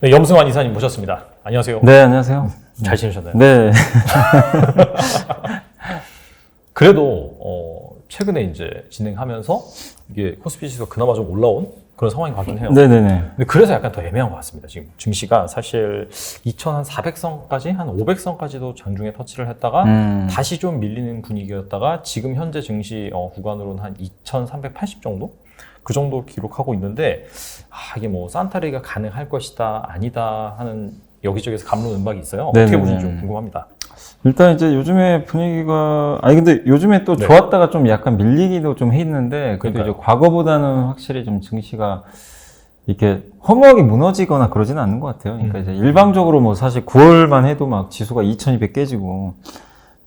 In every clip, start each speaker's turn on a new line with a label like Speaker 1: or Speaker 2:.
Speaker 1: 네, 염승환 이사님 모셨습니다. 안녕하세요.
Speaker 2: 네, 안녕하세요.
Speaker 1: 잘 지내셨나요?
Speaker 2: 네.
Speaker 1: 그래도 최근에 이제 진행하면서 이게 코스피 지수가 그나마 좀 올라온 그런 상황이 가긴 해요.
Speaker 2: 네네네.
Speaker 1: 근데 그래서 약간 더 애매한 것 같습니다. 지금 증시가 사실 2,400선까지 한 500선까지도 장중에 터치를 했다가 다시 좀 밀리는 분위기였다가 지금 현재 증시 구간으로는 한 2,380 정도? 그 정도 기록하고 있는데 이게 뭐 산타리가 가능할 것이다 아니다 하는 여기저기서 갑론음박이 있어요.
Speaker 2: 네네네.
Speaker 1: 어떻게 보시는지 좀 궁금합니다.
Speaker 2: 일단 이제 요즘에 분위기가, 근데 요즘에 또
Speaker 1: 네.
Speaker 2: 좋았다가 좀 약간 밀리기도 좀 했는데, 그래도
Speaker 1: 그러니까요.
Speaker 2: 이제 과거보다는 확실히 좀 증시가 이렇게 허무하게 무너지거나 그러지는 않는 것 같아요. 그러니까 이제 일방적으로 뭐 사실 9월만 해도 막 지수가 2200 깨지고,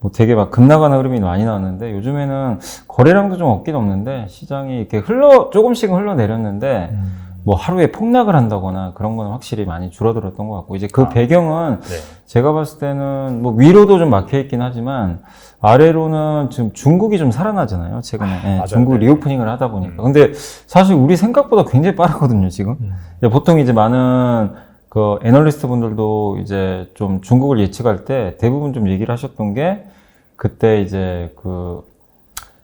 Speaker 2: 뭐 되게 막 급락하는 흐름이 많이 나왔는데, 요즘에는 거래량도 좀 없긴 없는데, 시장이 이렇게 조금씩은 흘러내렸는데, 뭐 하루에 폭락을 한다거나 그런 거는 확실히 많이 줄어들었던 것 같고, 이제 그 배경은
Speaker 1: 네.
Speaker 2: 제가 봤을 때는 뭐 위로도 좀 막혀 있긴 하지만 아래로는 지금 중국이 좀 살아나잖아요, 최근에.
Speaker 1: 맞아요.
Speaker 2: 중국
Speaker 1: 네.
Speaker 2: 리오프닝을 하다 보니까. 근데 사실 우리 생각보다 굉장히 빠르거든요, 지금. 보통 이제 많은 그 애널리스트 분들도 이제 좀 중국을 예측할 때 대부분 좀 얘기를 하셨던 게 그때 이제 그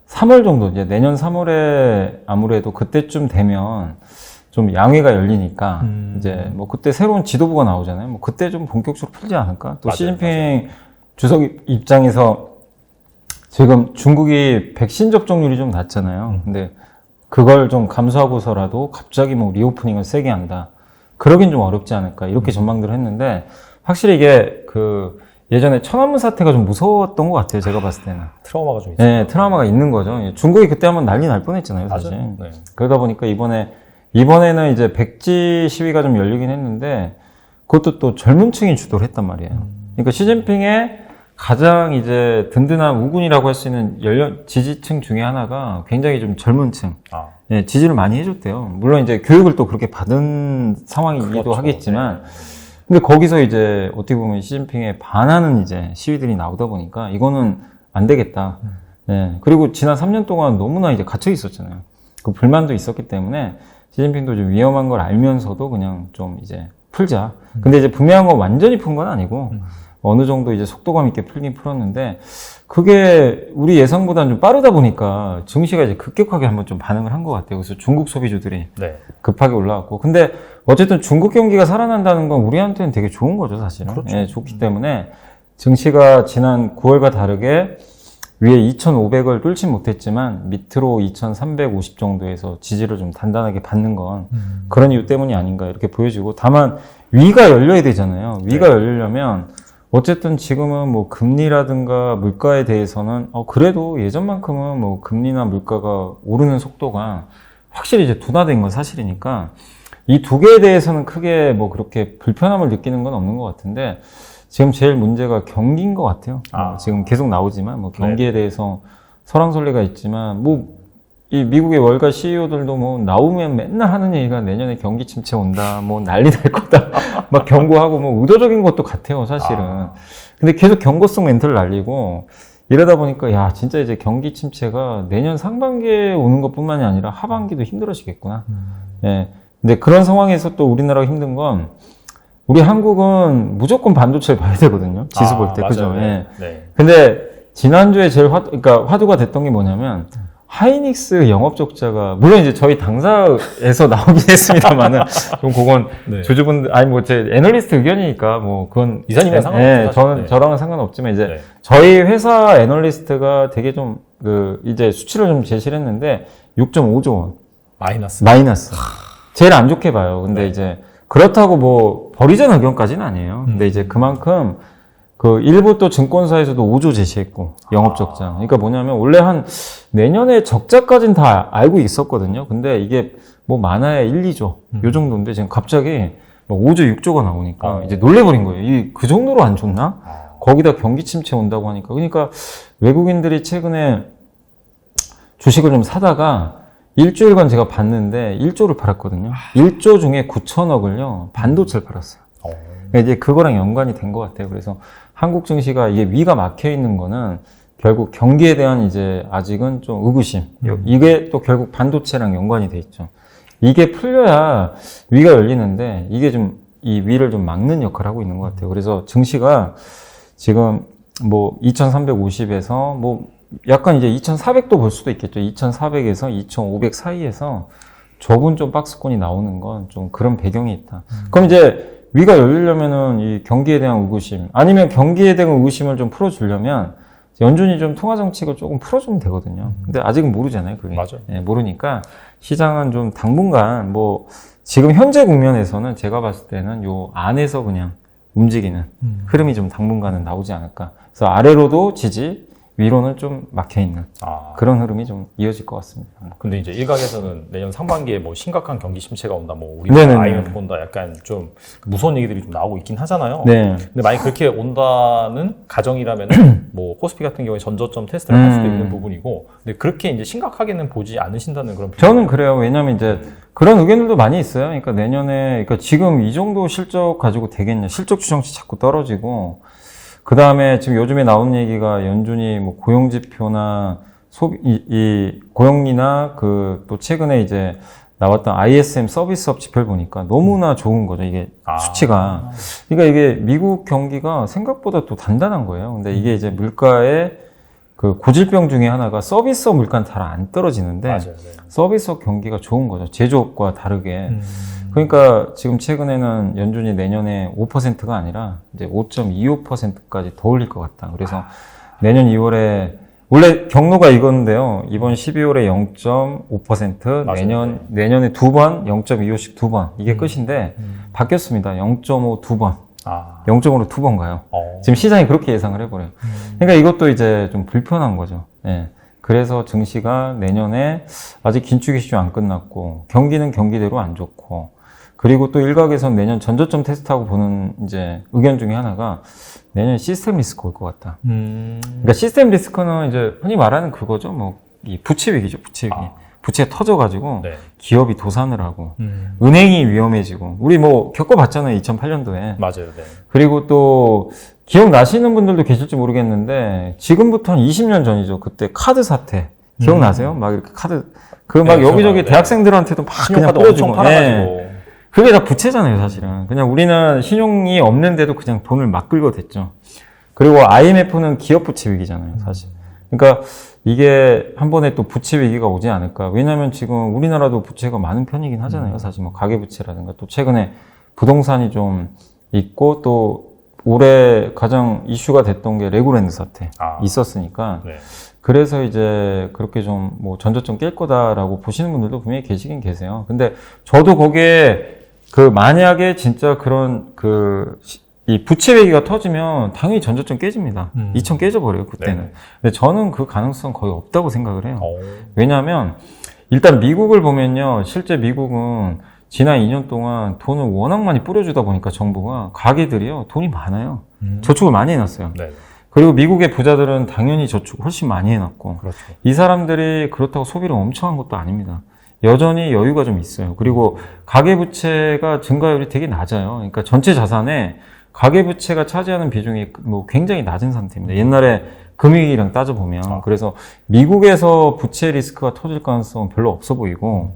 Speaker 2: 3월 정도, 이제 내년 3월에 아무래도 그때쯤 되면 좀 양회가 열리니까 이제 뭐 그때 새로운 지도부가 나오잖아요. 뭐 그때 좀 본격적으로 풀지 않을까? 또
Speaker 1: 맞아요,
Speaker 2: 시진핑 주석 입장에서 지금 중국이 백신 접종률이 좀 낮잖아요. 근데 그걸 좀 감수하고서라도 갑자기 뭐 리오프닝을 세게 한다. 그러긴 좀 어렵지 않을까. 이렇게 전망들을 했는데 확실히 이게 그 예전에 천안문 사태가 좀 무서웠던 것 같아요. 제가 봤을 때는.
Speaker 1: 트라우마가 좀 있어요.
Speaker 2: 네, 트라우마가 있는 거죠. 중국이 그때 한번 난리 날 뻔했잖아요, 사실.
Speaker 1: 맞아요. 네.
Speaker 2: 그러다 보니까 이번에는 이제 백지 시위가 좀 열리긴 했는데 그것도 또 젊은 층이 주도를 했단 말이에요. 그러니까 시진핑의 가장 이제 든든한 우군이라고 할 수 있는 지지층 중에 하나가 굉장히 좀 젊은 층. 예, 지지를 많이 해줬대요. 물론 이제 교육을 또 그렇게 받은 상황이기도
Speaker 1: 그렇죠.
Speaker 2: 하겠지만
Speaker 1: 네.
Speaker 2: 근데 거기서 이제 어떻게 보면 시진핑에 반하는 이제 시위들이 나오다 보니까 이거는 안 되겠다. 예. 그리고 지난 3년 동안 너무나 이제 갇혀 있었잖아요. 그 불만도 있었기 때문에 시진핑도 좀 위험한 걸 알면서도 그냥 좀 이제 풀자. 근데 이제 분명한 건 완전히 푼 건 아니고 어느 정도 이제 속도감 있게 풀긴 풀었는데 그게 우리 예상보다는 좀 빠르다 보니까 증시가 이제 급격하게 한번 좀 반응을 한 것 같아요. 그래서 중국 소비주들이
Speaker 1: 네.
Speaker 2: 급하게 올라왔고. 근데 어쨌든 중국 경기가 살아난다는 건 우리한테는 되게 좋은 거죠, 사실은.
Speaker 1: 그렇죠.
Speaker 2: 예, 좋기 때문에 증시가 지난 9월과 다르게 위에 2,500을 뚫지 못했지만 밑으로 2,350 정도에서 지지를 좀 단단하게 받는 건 그런 이유 때문이 아닌가 이렇게 보여지고 다만 위가 열려야 되잖아요. 위가 열리려면 어쨌든 지금은 뭐 금리라든가 물가에 대해서는 그래도 예전만큼은 뭐 금리나 물가가 오르는 속도가 확실히 이제 둔화된 건 사실이니까 이 두 개에 대해서는 크게 뭐 그렇게 불편함을 느끼는 건 없는 것 같은데 지금 제일 문제가 경기인 것 같아요. 지금 계속 나오지만 뭐 경기에 대해서 설왕설래가 있지만 뭐 이 미국의 월가 CEO들도 뭐 나오면 맨날 하는 얘기가 내년에 경기 침체 온다, 뭐 난리 날 거다, 막 경고하고 뭐 의도적인 것도 같아요, 사실은. 근데 계속 경고성 멘트를 날리고 이러다 보니까 야 진짜 이제 경기 침체가 내년 상반기에 오는 것뿐만이 아니라 하반기도 힘들어지겠구나. 예. 근데 그런 상황에서 또 우리나라가 힘든 건 우리 한국은 무조건 반도체를 봐야 되거든요. 지수 볼 때. 그죠?
Speaker 1: 네.
Speaker 2: 예.
Speaker 1: 네.
Speaker 2: 근데 지난주에 제일 그러니까 화두가 됐던 게 뭐냐면 하이닉스 영업 적자가 물론 이제 저희 당사에서 나오긴 했습니다만은 좀 그건
Speaker 1: 네.
Speaker 2: 주주분들 뭐 제 애널리스트 의견이니까 뭐 그건
Speaker 1: 이사님이랑 상관없죠.
Speaker 2: 네, 저랑은 상관없지만 이제
Speaker 1: 네.
Speaker 2: 저희 회사 애널리스트가 되게 좀 이제 수치를 좀 제시를 했는데 6.5조 원 마이너스. 제일 안 좋게 봐요. 근데 이제 그렇다고 뭐 버리자는 의견까지는 아니에요. 근데 이제 그만큼 그 일부 또 증권사에서도 5조 제시했고 영업 적자. 그러니까 뭐냐면 원래 한 내년에 적자까지는 다 알고 있었거든요. 근데 이게 뭐 많아야 1, 2조 요 정도인데 지금 갑자기 뭐 5조, 6조가 나오니까 이제 놀래버린 거예요. 그 정도로 안 좋나? 거기다 경기 침체 온다고 하니까. 그러니까 외국인들이 최근에 주식을 좀 사다가 일주일간 제가 봤는데 1조를 팔았거든요. 1조 중에 9천억을요 반도체를 팔았어요. 그러니까 이제 그거랑 연관이 된 것 같아요. 그래서 한국 증시가 이게 위가 막혀 있는 거는 결국 경기에 대한 이제 아직은 좀 의구심. 이게 또 결국 반도체랑 연관이 돼 있죠. 이게 풀려야 위가 열리는데 이게 좀 이 위를 좀 막는 역할을 하고 있는 것 같아요. 그래서 증시가 지금 뭐 2350에서 뭐 약간 이제 2400도 볼 수도 있겠죠. 2400에서 2500 사이에서 좁은 좀 박스권이 나오는 건 좀 그런 배경이 있다. 그럼 이제 위가 열리려면은 이 경기에 대한 의구심 아니면 경기에 대한 의구심을 좀 풀어주려면 연준이 좀 통화 정책을 조금 풀어주면 되거든요. 근데 아직은 모르잖아요, 그게.
Speaker 1: 맞아요.
Speaker 2: 예, 모르니까 시장은 좀 당분간 뭐 지금 현재 국면에서는 제가 봤을 때는 요 안에서 그냥 움직이는 흐름이 좀 당분간은 나오지 않을까. 그래서 아래로도 지지, 위로는 좀 막혀 있는 그런 흐름이 좀 이어질 것 같습니다.
Speaker 1: 근데 이제 일각에서는 내년 상반기에 뭐 심각한 경기 침체가 온다, 뭐 우리나라 IMF 온다, 약간 좀 무서운 얘기들이 좀 나오고 있긴 하잖아요.
Speaker 2: 네.
Speaker 1: 근데 만약 그렇게 온다는 가정이라면은 뭐 코스피 같은 경우에 전저점 테스트를 할 수도 있는 부분이고, 근데 그렇게 이제 심각하게는 보지 않으신다는 그런.
Speaker 2: 저는 그래요. 왜냐면 이제 그런 의견들도 많이 있어요. 그러니까 내년에, 그러니까 지금 이 정도 실적 가지고 되겠냐? 실적 추정치 자꾸 떨어지고. 그 다음에 지금 요즘에 나오는 얘기가 연준이 뭐 고용지표나 이 고용이나 그 또 최근에 이제 나왔던 ISM 서비스업 지표를 보니까 너무나 좋은 거죠. 이게 수치가. 그러니까 이게 미국 경기가 생각보다 또 단단한 거예요. 근데 이게 이제 물가의 그 고질병 중에 하나가 서비스업 물가는 잘 안 떨어지는데
Speaker 1: 맞아요, 네.
Speaker 2: 서비스업 경기가 좋은 거죠. 제조업과 다르게. 그러니까 지금 최근에는 연준이 내년에 5%가 아니라 이제 5.25%까지 더 올릴 것 같다. 그래서 내년 2월에 원래 경로가 이건데요. 이번 12월에 0.5%, 내년에 두 번, 0.25씩 두 번. 이게 끝인데 바뀌었습니다. 0.5 두 번. 0.5로 두 번 가요. 지금 시장이 그렇게 예상을 해버려요. 그러니까 이것도 이제 좀 불편한 거죠. 예. 그래서 증시가 내년에 아직 긴축이 시좀 안 끝났고, 경기는 경기대로 안 좋고, 그리고 또 일각에선 내년 전저점 테스트하고 보는 이제 의견 중에 하나가 내년 시스템 리스크 올 것 같다. 그러니까 시스템 리스크는 이제 흔히 말하는 그거죠. 뭐, 이 부채 위기죠, 부채 위기. 부채가 터져가지고 기업이 도산을 하고 은행이 위험해지고 우리 뭐 겪어봤잖아요 2008년도에
Speaker 1: 맞아요. 네.
Speaker 2: 그리고 또 기억나시는 분들도 계실지 모르겠는데 지금부터 한 20년 전이죠. 그때 카드 사태 기억나세요? 막 이렇게 카드 그 막 여기저기 대학생들한테도 막 그냥 뿌려주고 네. 그게 다 부채잖아요 사실은. 그냥 우리는 신용이 없는데도 그냥 돈을 막 끌고 댔죠. 그리고 IMF는 기업 부채 위기잖아요 사실. 그러니까 이게 한 번에 또 부채 위기가 오지 않을까. 왜냐하면 지금 우리나라도 부채가 많은 편이긴 하잖아요. 사실 뭐 가계부채라든가 또 최근에 부동산이 좀 있고 또 올해 가장 이슈가 됐던 게 레고랜드 사태 있었으니까. 네. 그래서 이제 그렇게 좀 뭐 전저점 깰 거다라고 보시는 분들도 분명히 계시긴 계세요. 근데 저도 거기에 그 만약에 진짜 그런 이 부채 위기가 터지면 당연히 전저점 깨집니다. 2000 깨져버려요, 그때는. 네네. 근데 저는 그 가능성 거의 없다고 생각을 해요. 왜냐하면 일단 미국을 보면요. 실제 미국은 지난 2년 동안 돈을 워낙 많이 뿌려주다 보니까 정부가 가게들이요. 돈이 많아요. 저축을 많이 해놨어요. 네네. 그리고 미국의 부자들은 당연히 저축을 훨씬 많이 해놨고 그렇죠. 이 사람들이 그렇다고 소비를 엄청 한 것도 아닙니다. 여전히 여유가 좀 있어요. 그리고 가계부채가 증가율이 되게 낮아요. 그러니까 전체 자산에 가계부채가 차지하는 비중이 뭐 굉장히 낮은 상태입니다. 옛날에 금융위기랑 따져보면. 그래서 미국에서 부채 리스크가 터질 가능성은 별로 없어 보이고,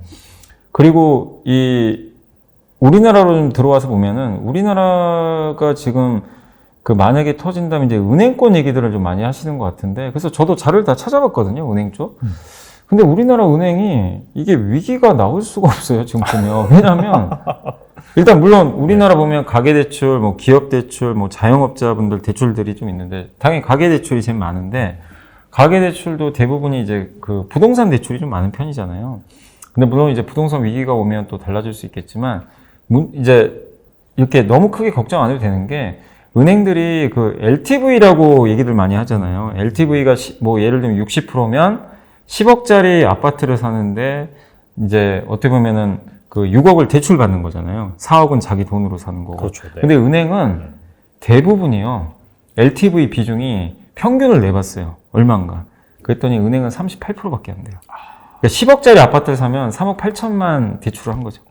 Speaker 2: 그리고 우리나라로 좀 들어와서 보면은 우리나라가 지금 만약에 터진다면 이제 은행권 얘기들을 좀 많이 하시는 것 같은데, 그래서 저도 자료를 다 찾아봤거든요, 은행 쪽. 근데 우리나라 은행이 이게 위기가 나올 수가 없어요, 지금 보면. 왜냐면, 일단 물론 우리나라 보면 가계대출, 뭐 기업대출, 뭐 자영업자분들 대출들이 좀 있는데, 당연히 가계대출이 제일 많은데, 가계대출도 대부분이 이제 부동산 대출이 좀 많은 편이잖아요. 근데 물론 이제 부동산 위기가 오면 또 달라질 수 있겠지만, 이제 이렇게 너무 크게 걱정 안 해도 되는 게, 은행들이 LTV라고 얘기들 많이 하잖아요. LTV가 뭐 예를 들면 60%면 10억짜리 아파트를 사는데 이제 어떻게 보면은 6억을 대출 받는 거잖아요. 4억은 자기 돈으로 사는 거고. 그렇죠. 네. 근데 은행은 대부분이요. LTV 비중이 평균을 내봤어요. 얼마인가. 그랬더니 은행은 38%밖에 안 돼요. 그러니까 10억짜리 아파트를 사면 3억 8천만 대출을 한 거죠.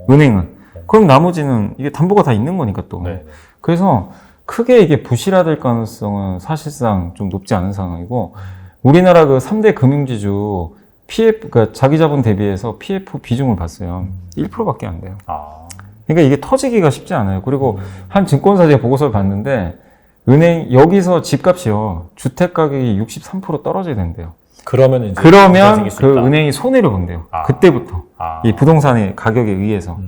Speaker 2: 은행은. 그럼 나머지는 이게 담보가 다 있는 거니까 또. 네. 그래서 크게 이게 부실화될 가능성은 사실상 좀 높지 않은 상황이고, 우리나라 3대 금융지주 PF, 그러니까 자기 자본 대비해서 PF 비중을 봤어요. 1%밖에 안 돼요. 그러니까 이게 터지기가 쉽지 않아요. 그리고 한 증권사 제가 보고서를 봤는데 은행 여기서 집값이요 주택 가격이 63% 떨어져야 된대요.
Speaker 1: 그러면 이제
Speaker 2: 그러면 그 은행이 손해를 본대요.
Speaker 1: 아.
Speaker 2: 그때부터 이 부동산의 가격에 의해서.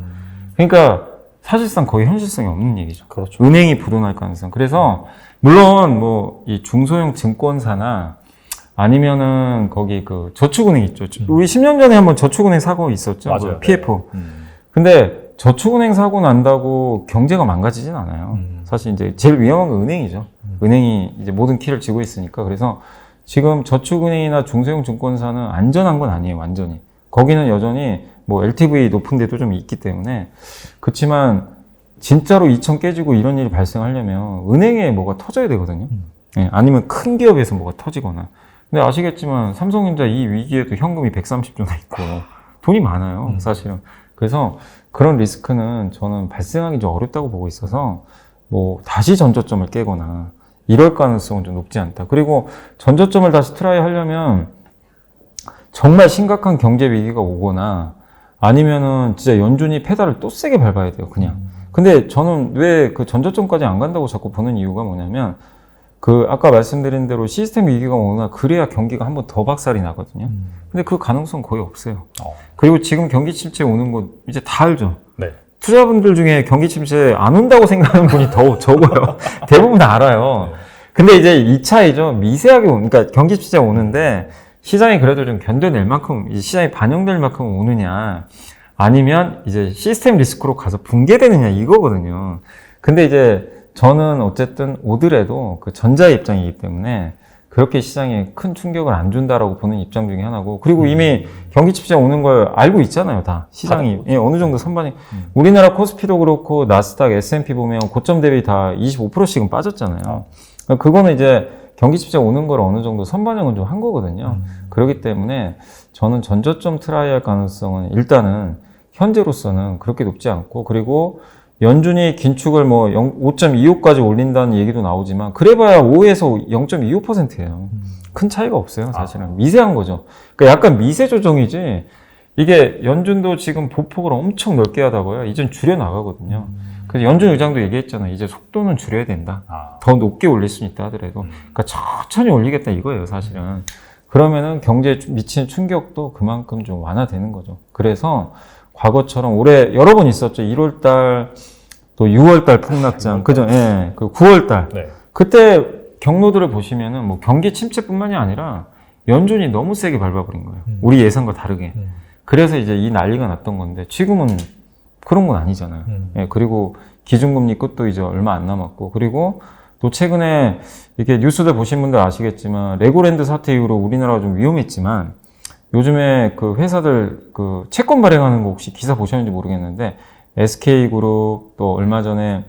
Speaker 2: 그러니까 사실상 거의 현실성이 없는 얘기죠.
Speaker 1: 그렇죠.
Speaker 2: 은행이 부도날 가능성. 그래서 물론 뭐 이 중소형 증권사나 아니면은 거기 그 저축은행 있죠. 우리 10년 전에 한번 저축은행 사고 있었죠.
Speaker 1: 맞아요.
Speaker 2: 그 PF. 근데 저축은행 사고 난다고 경제가 망가지진 않아요. 사실 이제 제일 위험한 건 은행이죠. 은행이 이제 모든 키를 쥐고 있으니까. 그래서 지금 저축은행이나 중소형 증권사는 안전한 건 아니에요, 완전히. 거기는 여전히 뭐 LTV 높은 데도 좀 있기 때문에. 그렇지만 진짜로 2천 깨지고 이런 일이 발생하려면 은행에 뭐가 터져야 되거든요. 예, 아니면 큰 기업에서 뭐가 터지거나. 근데 아시겠지만 삼성전자 이 위기에도 현금이 130조나 있고 돈이 많아요, 사실은. 그래서 그런 리스크는 저는 발생하기 좀 어렵다고 보고 있어서 뭐 다시 전저점을 깨거나 이럴 가능성은 좀 높지 않다. 그리고 전저점을 다시 트라이 하려면 정말 심각한 경제 위기가 오거나 아니면은 진짜 연준이 페달을 또 세게 밟아야 돼요, 그냥. 근데 저는 왜 그 전저점까지 안 간다고 자꾸 보는 이유가 뭐냐면 그 아까 말씀드린 대로 시스템 위기가 오거나 그래야 경기가 한번 더 박살이 나거든요. 근데 그 가능성 거의 없어요. 그리고 지금 경기 침체 오는 거 이제 다 알죠.
Speaker 1: 네.
Speaker 2: 투자분들 중에 경기 침체 안 온다고 생각하는 분이 더 적어요. 대부분 다 알아요.
Speaker 1: 네.
Speaker 2: 근데 이제 이 차이죠. 미세하게 그러니까 경기 침체 오는데 시장이 그래도 좀 견뎌낼 만큼, 시장이 반영될 만큼 오느냐, 아니면 이제 시스템 리스크로 가서 붕괴되느냐 이거거든요. 근데 이제 저는 어쨌든 오더라도 그 전자의 입장이기 때문에 그렇게 시장에 큰 충격을 안 준다라고 보는 입장 중에 하나고, 그리고 이미 경기 침체 오는 걸 알고 있잖아요, 다. 시장이. 예, 어느 정도 선반이. 우리나라 코스피도 그렇고, 나스닥, S&P 보면 고점 대비 다 25%씩은 빠졌잖아요. 그거는 이제 경기 침체 오는 걸 어느 정도 선반영은 좀 한 거거든요. 그렇기 때문에 저는 전저점 트라이 할 가능성은 일단은 현재로서는 그렇게 높지 않고, 그리고 연준이 긴축을 뭐 5.25까지 올린다는 얘기도 나오지만 그래봐야 5에서 0.25%예요. 큰 차이가 없어요, 사실은. 미세한 거죠. 그러니까 약간 미세 조정이지 이게 연준도 지금 보폭을 엄청 넓게 하다고요. 이젠 줄여 나가거든요. 그래서 연준 의장도 얘기했잖아요. 이제 속도는 줄여야 된다. 더 높게 올릴 수는 있다 하더라도. 그러니까 천천히 올리겠다 이거예요, 사실은. 그러면은 경제에 미치는 충격도 그만큼 좀 완화되는 거죠. 그래서 과거처럼 올해 여러 번 있었죠. 1월달, 또 6월달 폭락장, 그죠? 예, 그 9월달.
Speaker 1: 네.
Speaker 2: 그때 경로들을 보시면은 뭐 경기 침체뿐만이 아니라 연준이 너무 세게 밟아버린 거예요. 우리 예상과 다르게. 그래서 이제 이 난리가 났던 건데 지금은 그런 건 아니잖아요. 예, 그리고 기준금리 끝도 이제 얼마 안 남았고, 그리고 또 최근에 이렇게 뉴스들 보신 분들 아시겠지만 레고랜드 사태 이후로 우리나라가 좀 위험했지만 요즘에 그 회사들 그 채권 발행하는 거 혹시 기사 보셨는지 모르겠는데 SK그룹 또 얼마 전에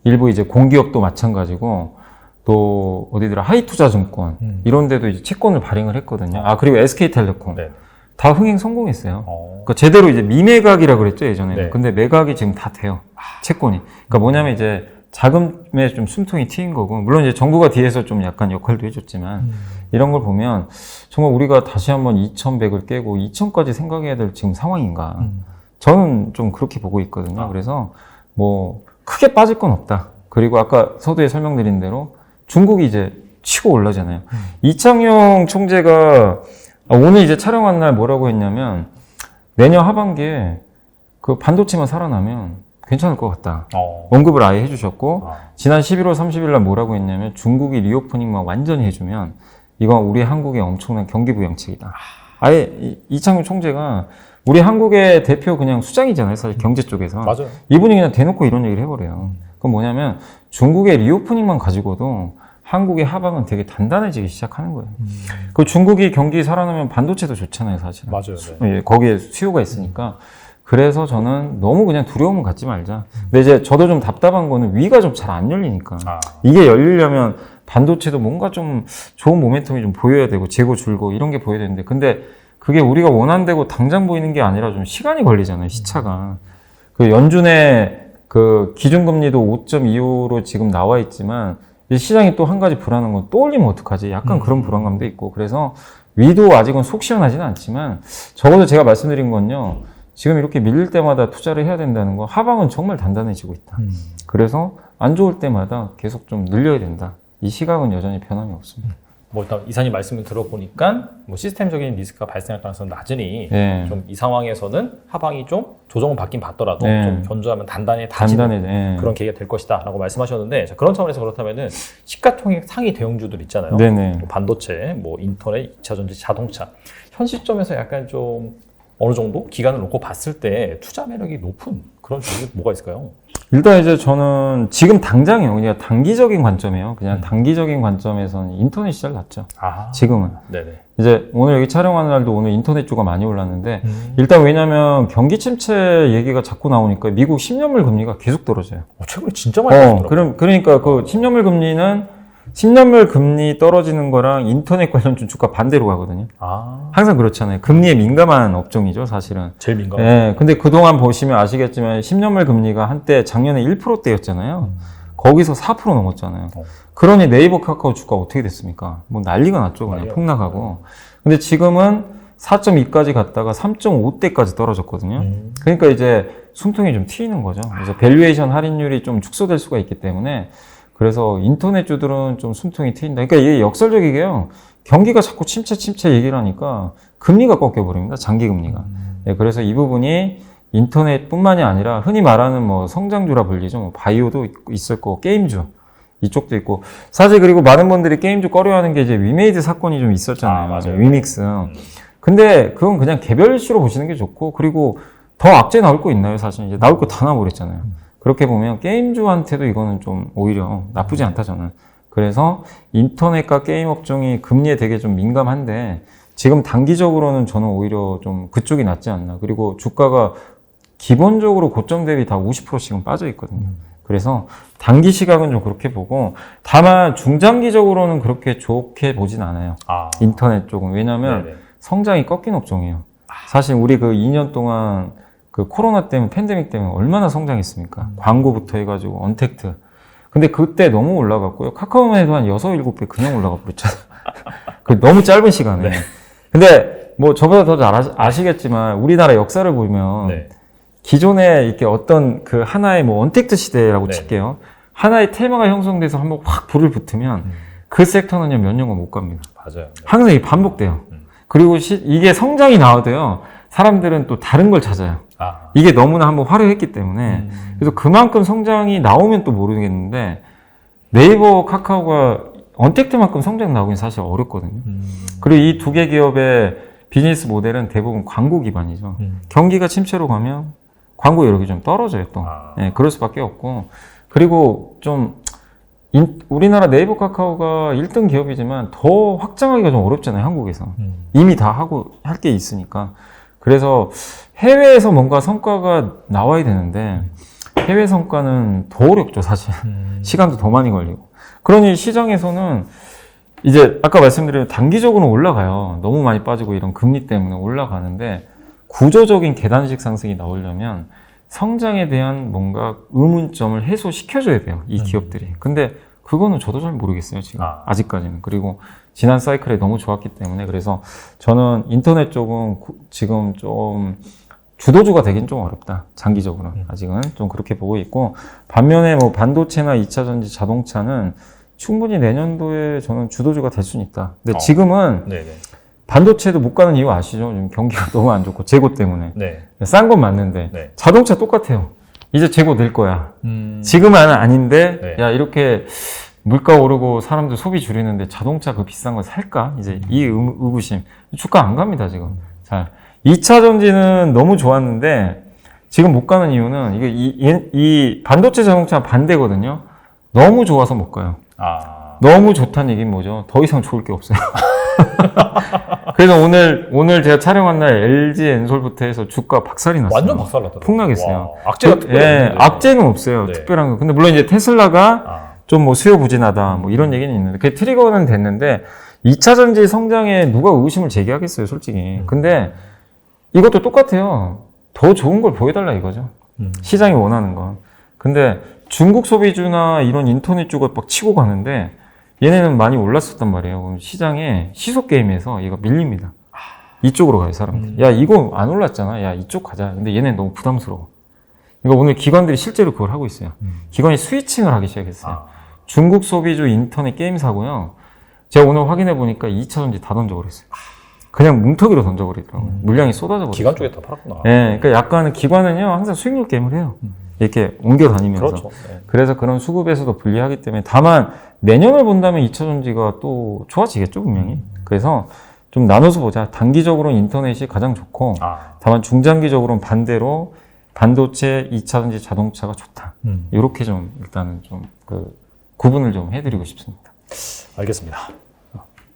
Speaker 2: 일부 이제 공기업도 마찬가지고 또 어디더라 하이투자증권 이런 데도 이제 채권을 발행을 했거든요. 아 그리고 SK텔레콤
Speaker 1: 네.
Speaker 2: 다 흥행 성공했어요. 그러니까 제대로 이제 미매각이라 그랬죠 예전에는.
Speaker 1: 네.
Speaker 2: 근데 매각이 지금 다 돼요. 채권이. 그러니까 뭐냐면 이제 자금에 좀 숨통이 트인 거고, 물론 이제 정부가 뒤에서 좀 약간 역할도 해줬지만 이런 걸 보면 정말 우리가 다시 한번 2,100을 깨고 2,000까지 생각해야 될 지금 상황인가. 저는 좀 그렇게 보고 있거든요. 그래서 뭐 크게 빠질 건 없다. 그리고 아까 서두에 설명드린 대로 중국이 이제 치고 올라잖아요. 이창용 총재가 오늘 이제 촬영한 날 뭐라고 했냐면 내년 하반기에 그 반도체만 살아나면 괜찮을 것 같다. 언급을 아예 해주셨고 지난 11월 30일 날 뭐라고 했냐면 중국이 리오프닝만 완전히 해주면 이건 우리 한국의 엄청난 경기 부양책이다. 아예 이창용 총재가 우리 한국의 대표 그냥 수장이잖아요. 사실 경제 쪽에서.
Speaker 1: 맞아요.
Speaker 2: 이분이 그냥 대놓고 이런 얘기를 해버려요. 그건 뭐냐면 중국의 리오프닝만 가지고도 한국의 하방은 되게 단단해지기 시작하는 거예요. 그 중국이 경기 살아나면 반도체도 좋잖아요, 사실은.
Speaker 1: 맞아요. 네.
Speaker 2: 예, 거기에 수요가 있으니까. 그래서 저는 너무 그냥 두려움은 갖지 말자. 근데 이제 저도 좀 답답한 거는 위가 좀 잘 안 열리니까. 이게 열리려면 반도체도 뭔가 좀 좋은 모멘텀이 좀 보여야 되고, 재고 줄고 이런 게 보여야 되는데, 근데 그게 우리가 원한대로 당장 보이는 게 아니라 좀 시간이 걸리잖아요, 시차가. 그 연준의 그 기준금리도 5.25로 지금 나와 있지만, 시장이 또 한 가지 불안한 건 또 올리면 어떡하지? 약간 그런 불안감도 있고. 그래서 위도 아직은 속 시원하지는 않지만, 적어도 제가 말씀드린 건요, 지금 이렇게 밀릴 때마다 투자를 해야 된다는 거 하방은 정말 단단해지고 있다. 그래서 안 좋을 때마다 계속 좀 늘려야 된다. 이 시각은 여전히 변함이 없습니다.
Speaker 1: 뭐 일단 이사님 말씀을 들어보니까 뭐 시스템적인 리스크가 발생할 가능성은 낮으니
Speaker 2: 네.
Speaker 1: 좀 이 상황에서는 하방이 좀 조정은 받긴 받더라도
Speaker 2: 네.
Speaker 1: 좀 견조하면 단단해지는
Speaker 2: 네.
Speaker 1: 그런 계기가 될 것이다라고 말씀하셨는데 자, 그런 차원에서 그렇다면은 시가총액 상위 대형주들 있잖아요.
Speaker 2: 네네.
Speaker 1: 뭐 반도체, 뭐 인터넷, 2차 전지, 자동차 현 시점에서 약간 좀 어느 정도 기간을 놓고 봤을 때 투자 매력이 높은 그런 주식이 뭐가 있을까요?
Speaker 2: 일단 이제 저는 지금 당장이요. 그냥 단기적인 관점이에요. 그냥 단기적인 관점에서는 인터넷 시절 낫죠.
Speaker 1: 아,
Speaker 2: 지금은.
Speaker 1: 네네.
Speaker 2: 이제 오늘 여기 촬영하는 날도 오늘 인터넷주가 많이 올랐는데 일단 왜냐면 경기 침체 얘기가 자꾸 나오니까 미국 10년물 금리가 계속 떨어져요.
Speaker 1: 최근에 진짜 많이 떨어졌더라고요.
Speaker 2: 그러니까 그 10년물 금리는 10년물 금리 떨어지는 거랑 인터넷 관련주 주가 반대로 가거든요.
Speaker 1: 아,
Speaker 2: 항상 그렇잖아요. 금리에 민감한 업종이죠, 사실은.
Speaker 1: 제일 민감.
Speaker 2: 예, 근데 그동안 보시면 아시겠지만 10년물 금리가 한때 작년에 1%대였잖아요. 거기서 4% 넘었잖아요. 그러니 네이버 카카오 주가 어떻게 됐습니까? 뭐 난리가 났죠. 그냥 폭락하고. 근데 지금은 4.2까지 갔다가 3.5대까지 떨어졌거든요. 그러니까 이제 숨통이 좀 트이는 거죠. 그래서 밸류에이션 할인율이 좀 축소될 수가 있기 때문에 그래서 인터넷주들은 좀 숨통이 트인다. 그러니까 이게 역설적이게요. 경기가 자꾸 침체 얘기를 하니까 금리가 꺾여버립니다. 장기금리가. 네, 그래서 이 부분이 인터넷뿐만이 아니라 흔히 말하는 뭐 성장주라 불리죠. 뭐 바이오도 있을 거고 게임주 이쪽도 있고 사실 그리고 많은 분들이 게임주 꺼려하는 게 이제 위메이드 사건이 좀 있었잖아요.
Speaker 1: 맞아요.
Speaker 2: 위믹스. 근데 그건 그냥 개별 이슈로 보시는 게 좋고 그리고 더 악재 나올 거 있나요? 사실 이제 나올 거 다 나와버렸잖아요. 그렇게 보면 게임주한테도 이거는 좀 오히려 나쁘지 않다 저는. 그래서 인터넷과 게임 업종이 금리에 되게 좀 민감한데 지금 단기적으로는 저는 오히려 좀 그쪽이 낫지 않나. 그리고 주가가 기본적으로 고점 대비 다 50%씩은 빠져 있거든요. 그래서 단기 시각은 좀 그렇게 보고 다만 중장기적으로는 그렇게 좋게 보진 않아요. 인터넷 쪽은. 왜냐하면
Speaker 1: 네네.
Speaker 2: 성장이 꺾인 업종이에요. 사실 우리 그 2년 동안 그 코로나 때문에 팬데믹 때문에 얼마나 성장했습니까? 광고부터 해가지고 언택트. 근데 그때 너무 올라갔고요. 카카오만 해도 한 6, 7배 그냥 올라가 버렸잖아요. 그 너무 짧은 시간에.
Speaker 1: 네.
Speaker 2: 근데 뭐 저보다 더 잘 아시겠지만 우리나라 역사를 보면
Speaker 1: 네.
Speaker 2: 기존에 이렇게 어떤 그 하나의 뭐 언택트 시대라고
Speaker 1: 네.
Speaker 2: 칠게요. 하나의 테마가 형성돼서 한번 확 불을 붙으면 그 섹터는요 몇 년간 못 갑니다.
Speaker 1: 맞아요. 네.
Speaker 2: 항상 이게 반복돼요. 그리고 이게 성장이 나와도요. 사람들은 또 다른 걸 찾아요. 이게 너무나 한번 화려했기 때문에 그래서 그만큼 성장이 나오면 또 모르겠는데 네이버, 카카오가 언택트만큼 성장 나오긴 사실 어렵거든요. 그리고 이 두 개 기업의 비즈니스 모델은 대부분 광고 기반이죠. 경기가 침체로 가면 광고 여력이 좀 떨어져요 또. 네, 그럴 수밖에 없고 그리고 좀 우리나라 네이버, 카카오가 1등 기업이지만 더 확장하기가 좀 어렵잖아요 한국에서. 이미 다 하고 할 게 있으니까. 그래서 해외에서 뭔가 성과가 나와야 되는데 해외 성과는 더 어렵죠 사실. 시간도 더 많이 걸리고. 그러니 시장에서는 이제 아까 말씀드린 단기적으로는 올라가요. 너무 많이 빠지고 이런 금리 때문에 올라가는데 구조적인 계단식 상승이 나오려면 성장에 대한 뭔가 의문점을 해소시켜줘야 돼요 이 기업들이. 근데 그거는 저도 잘 모르겠어요 지금 아직까지는. 그리고 지난 사이클에 너무 좋았기 때문에 그래서 저는 인터넷 쪽은 지금 좀 주도주가 되긴 좀 어렵다. 장기적으로 아직은 좀 그렇게 보고 있고 반면에 뭐 반도체나 2차 전지, 자동차는 충분히 내년도에 저는 주도주가 될 수는 있다. 근데 지금은
Speaker 1: 네네.
Speaker 2: 반도체도 못 가는 이유 아시죠? 지금 경기가 너무 안 좋고 재고 때문에.
Speaker 1: 네.
Speaker 2: 싼 건 맞는데
Speaker 1: 네.
Speaker 2: 자동차 똑같아요. 이제 재고 늘 거야. 지금은 아닌데
Speaker 1: 네.
Speaker 2: 야 이렇게 물가 오르고 사람들 소비 줄이는데 자동차 그 비싼 걸 살까? 이제 이 의구심. 주가 안 갑니다 지금. 잘. 2차 전지는 너무 좋았는데 지금 못 가는 이유는 이게 이 반도체 자동차 반대거든요. 너무 좋아서 못 가요. 너무 좋다는 얘기는 뭐죠? 더 이상 좋을 게 없어요. 그래서 오늘 제가 촬영한 날 LG 엔솔부터 해서 주가 박살이 났어요.
Speaker 1: 완전 박살났더라고요.
Speaker 2: 폭락했어요.
Speaker 1: 와, 악재가 특별히
Speaker 2: 예, 악재는 없어요.
Speaker 1: 네.
Speaker 2: 특별한 거. 근데 물론 이제 테슬라가 좀 뭐 수요 부진하다 뭐 이런 얘기는 있는데 그게 트리거는 됐는데 2차 전지 성장에 누가 의심을 제기하겠어요, 솔직히. 근데 이것도 똑같아요. 더 좋은 걸 보여달라 이거죠. 시장이 원하는 건. 근데 중국 소비주나 이런 인터넷주가 막 치고 가는데 얘네는 많이 올랐었단 말이에요. 그럼 시장에 시속 게임에서 얘가 밀립니다. 이쪽으로 가요, 사람들. 야, 이거 안 올랐잖아. 야, 이쪽 가자. 근데 얘네 너무 부담스러워. 그러니까 오늘 기관들이 실제로 그걸 하고 있어요. 기관이 스위칭을 하기 시작했어요. 중국 소비주 인터넷 게임 사고요. 제가 오늘 확인해 보니까 2차전지 다 던져버렸어요. 그냥 뭉텅이로 던져버리더라고요. 물량이 쏟아져 버렸어요.
Speaker 1: 기관 쪽에 다 팔았구나.
Speaker 2: 네, 그러니까 약간은 기관은요 항상 수익률 게임을 해요. 이렇게 옮겨 다니면서.
Speaker 1: 그렇죠. 네.
Speaker 2: 그래서 그런 수급에서도 불리하기 때문에 다만 내년을 본다면 2차전지가 또 좋아지겠죠 분명히. 그래서 좀 나눠서 보자. 단기적으로는 인터넷이 가장 좋고 다만 중장기적으로는 반대로 반도체, 2차전지 자동차가 좋다. 이렇게 좀 일단은 좀 그 구분을 좀 해드리고 싶습니다.
Speaker 1: 알겠습니다.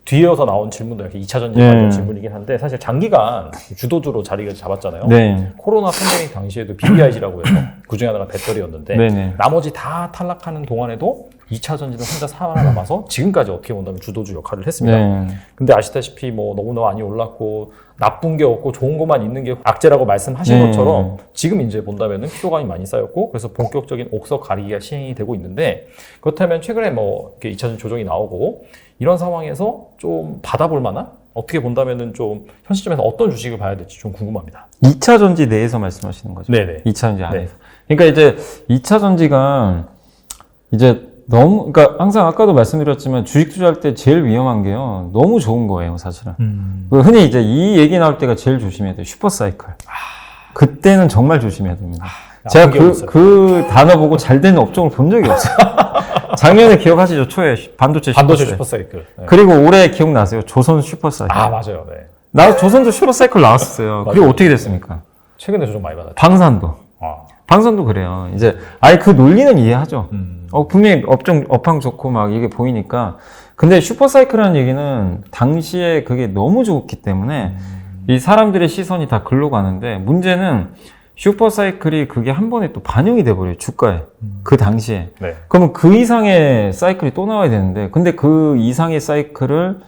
Speaker 1: 뒤이어서 나온 질문도 이렇게 2차전지 관련 질문이긴 한데 사실 장기간 주도주로 자리를 잡았잖아요.
Speaker 2: 네.
Speaker 1: 코로나 팬데믹 당시에도 BBIG라고 해서 그중에 하나가 배터리였는데
Speaker 2: 네네.
Speaker 1: 나머지 다 탈락하는 동안에도 2차전지는 혼자 살아남아서 지금까지 어떻게 본다면 주도주 역할을 했습니다.
Speaker 2: 네.
Speaker 1: 근데 아시다시피 뭐 너무나 많이 올랐고 나쁜 게 없고 좋은 것만 있는 게 악재라고 말씀하신
Speaker 2: 네.
Speaker 1: 것처럼 지금 이제 본다면은 피로감이 많이 쌓였고 그래서 본격적인 옥석 가리기가 시행이 되고 있는데 그렇다면 최근에 뭐 이렇게 2차전지 조정이 나오고 이런 상황에서 좀 받아볼 만한 어떻게 본다면은 좀 현 시점에서 어떤 주식을 봐야 될지 좀 궁금합니다.
Speaker 2: 2차 전지 내에서 말씀하시는 거죠?
Speaker 1: 네네.
Speaker 2: 2차 전지 안에서. 그러니까 이제 2차 전지가 이제 너무, 그러니까 항상 아까도 말씀드렸지만 주식 투자할 때 제일 위험한 게요. 너무 좋은 거예요, 사실은. 흔히 이제 이 얘기 나올 때가 제일 조심해야 돼요. 슈퍼사이클. 그때는 정말 조심해야 됩니다. 제가 그 단어 보고 잘 되는 업종을 본 적이 없어요. 작년에 기억하시죠? 초에 반도체
Speaker 1: 슈퍼사이클. 네.
Speaker 2: 그리고 올해 기억나세요? 조선 슈퍼사이클.
Speaker 1: 맞아요. 네.
Speaker 2: 조선도 슈퍼사이클 나왔었어요. 그리고 어떻게 됐습니까?
Speaker 1: 최근에 조정 많이 받았죠.
Speaker 2: 방산도 그래요. 이제 아예 그 논리는 이해하죠. 분명히 업황 좋고 막 이게 보이니까. 근데 슈퍼사이클이라는 얘기는 당시에 그게 너무 좋기 때문에 이 사람들의 시선이 다 글로 가는데 문제는 슈퍼사이클이 그게 한 번에 또 반영이 돼버려요. 주가에. 그 당시에.
Speaker 1: 네.
Speaker 2: 그러면 그 이상의 사이클이 또 나와야 되는데 근데 그 이상의 사이클을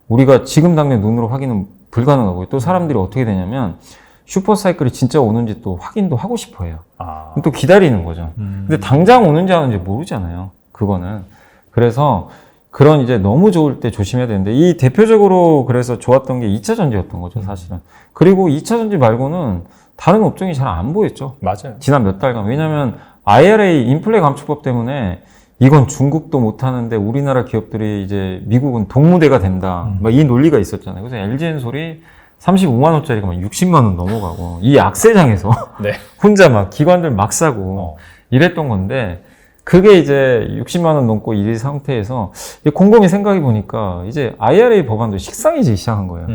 Speaker 2: 우리가 지금 당장 눈으로 확인은 불가능하고요. 또 사람들이 어떻게 되냐면 슈퍼사이클이 진짜 오는지 또 확인도 하고 싶어 해요. 그럼 또 기다리는 거죠. 근데 당장 오는지 안 오는지 모르잖아요. 그거는. 그래서 그런 이제 너무 좋을 때 조심해야 되는데 이 대표적으로 그래서 좋았던 게 2차 전지였던 거죠, 사실은. 그리고 2차 전지 말고는 다른 업종이 잘 안 보였죠.
Speaker 1: 맞아요. 지난
Speaker 2: 몇 달간. 왜냐면 IRA 인플레 감축법 때문에 이건 중국도 못하는데 우리나라 기업들이 이제 미국은 동무대가 된다. 막 이 논리가 있었잖아요. 그래서 LG엔솔이 35만 원짜리가 막 60만 원 넘어가고 이 악세장에서
Speaker 1: 네.
Speaker 2: 혼자 막 기관들 막 사고 이랬던 건데 그게 이제 60만 원 넘고 이 상태에서 곰곰이 생각해 보니까 이제 IRA 법안도 식상해지기 시작한 거예요.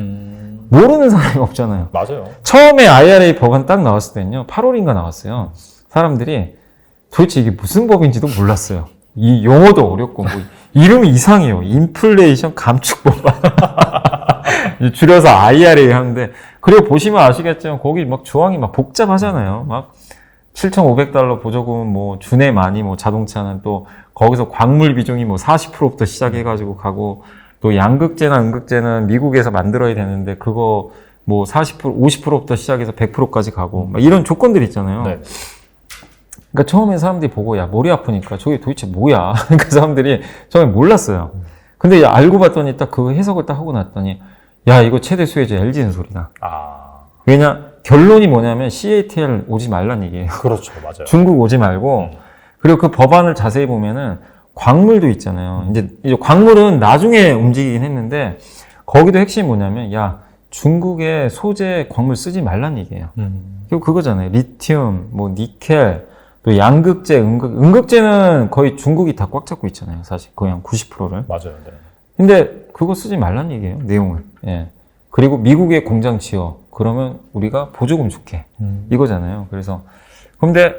Speaker 2: 모르는 사람이 없잖아요.
Speaker 1: 맞아요.
Speaker 2: 처음에 IRA 법안 딱 나왔을 때는요, 8월인가 나왔어요. 사람들이 도대체 이게 무슨 법인지도 몰랐어요. 이 용어도 어렵고, 뭐 이름이 이상해요. 인플레이션 감축 법안. 줄여서 IRA 하는데, 그리고 보시면 아시겠지만, 거기 막 조항이 막 복잡하잖아요. 막 7,500달러 보조금 뭐 주내 많이 뭐 자동차는 또 거기서 광물 비중이 뭐 40%부터 시작해가지고 가고, 또 양극재나 음극재는 미국에서 만들어야 되는데 그거 뭐 40%, 50%부터 시작해서 100%까지 가고 막 이런 조건들이 있잖아요.
Speaker 1: 네.
Speaker 2: 그러니까 처음에 사람들이 보고 야 머리 아프니까 저게 도대체 뭐야? 그러니까 사람들이 처음에 몰랐어요. 근데 알고 봤더니 딱 그 해석을 딱 하고 났더니 야 이거 최대 수혜자 LG엔솔이다. 왜냐 결론이 뭐냐면 CATL 오지 말란 얘기예요.
Speaker 1: 그렇죠, 맞아요.
Speaker 2: 중국 오지 말고 그리고 그 법안을 자세히 보면은 광물도 있잖아요. 이제 광물은 나중에 움직이긴 했는데 거기도 핵심이 뭐냐면 야 중국의 소재 광물 쓰지 말란 얘기예요. 결국 그거잖아요. 리튬, 뭐 니켈, 또 양극재, 음극재는 거의 중국이 다 꽉 잡고 있잖아요. 사실 거의 한 90%를.
Speaker 1: 맞아요. 네.
Speaker 2: 근데 그거 쓰지 말란 얘기예요. 내용을. 예. 그리고 미국에 공장 지어. 그러면 우리가 보조금 줄게. 이거잖아요. 그래서 근데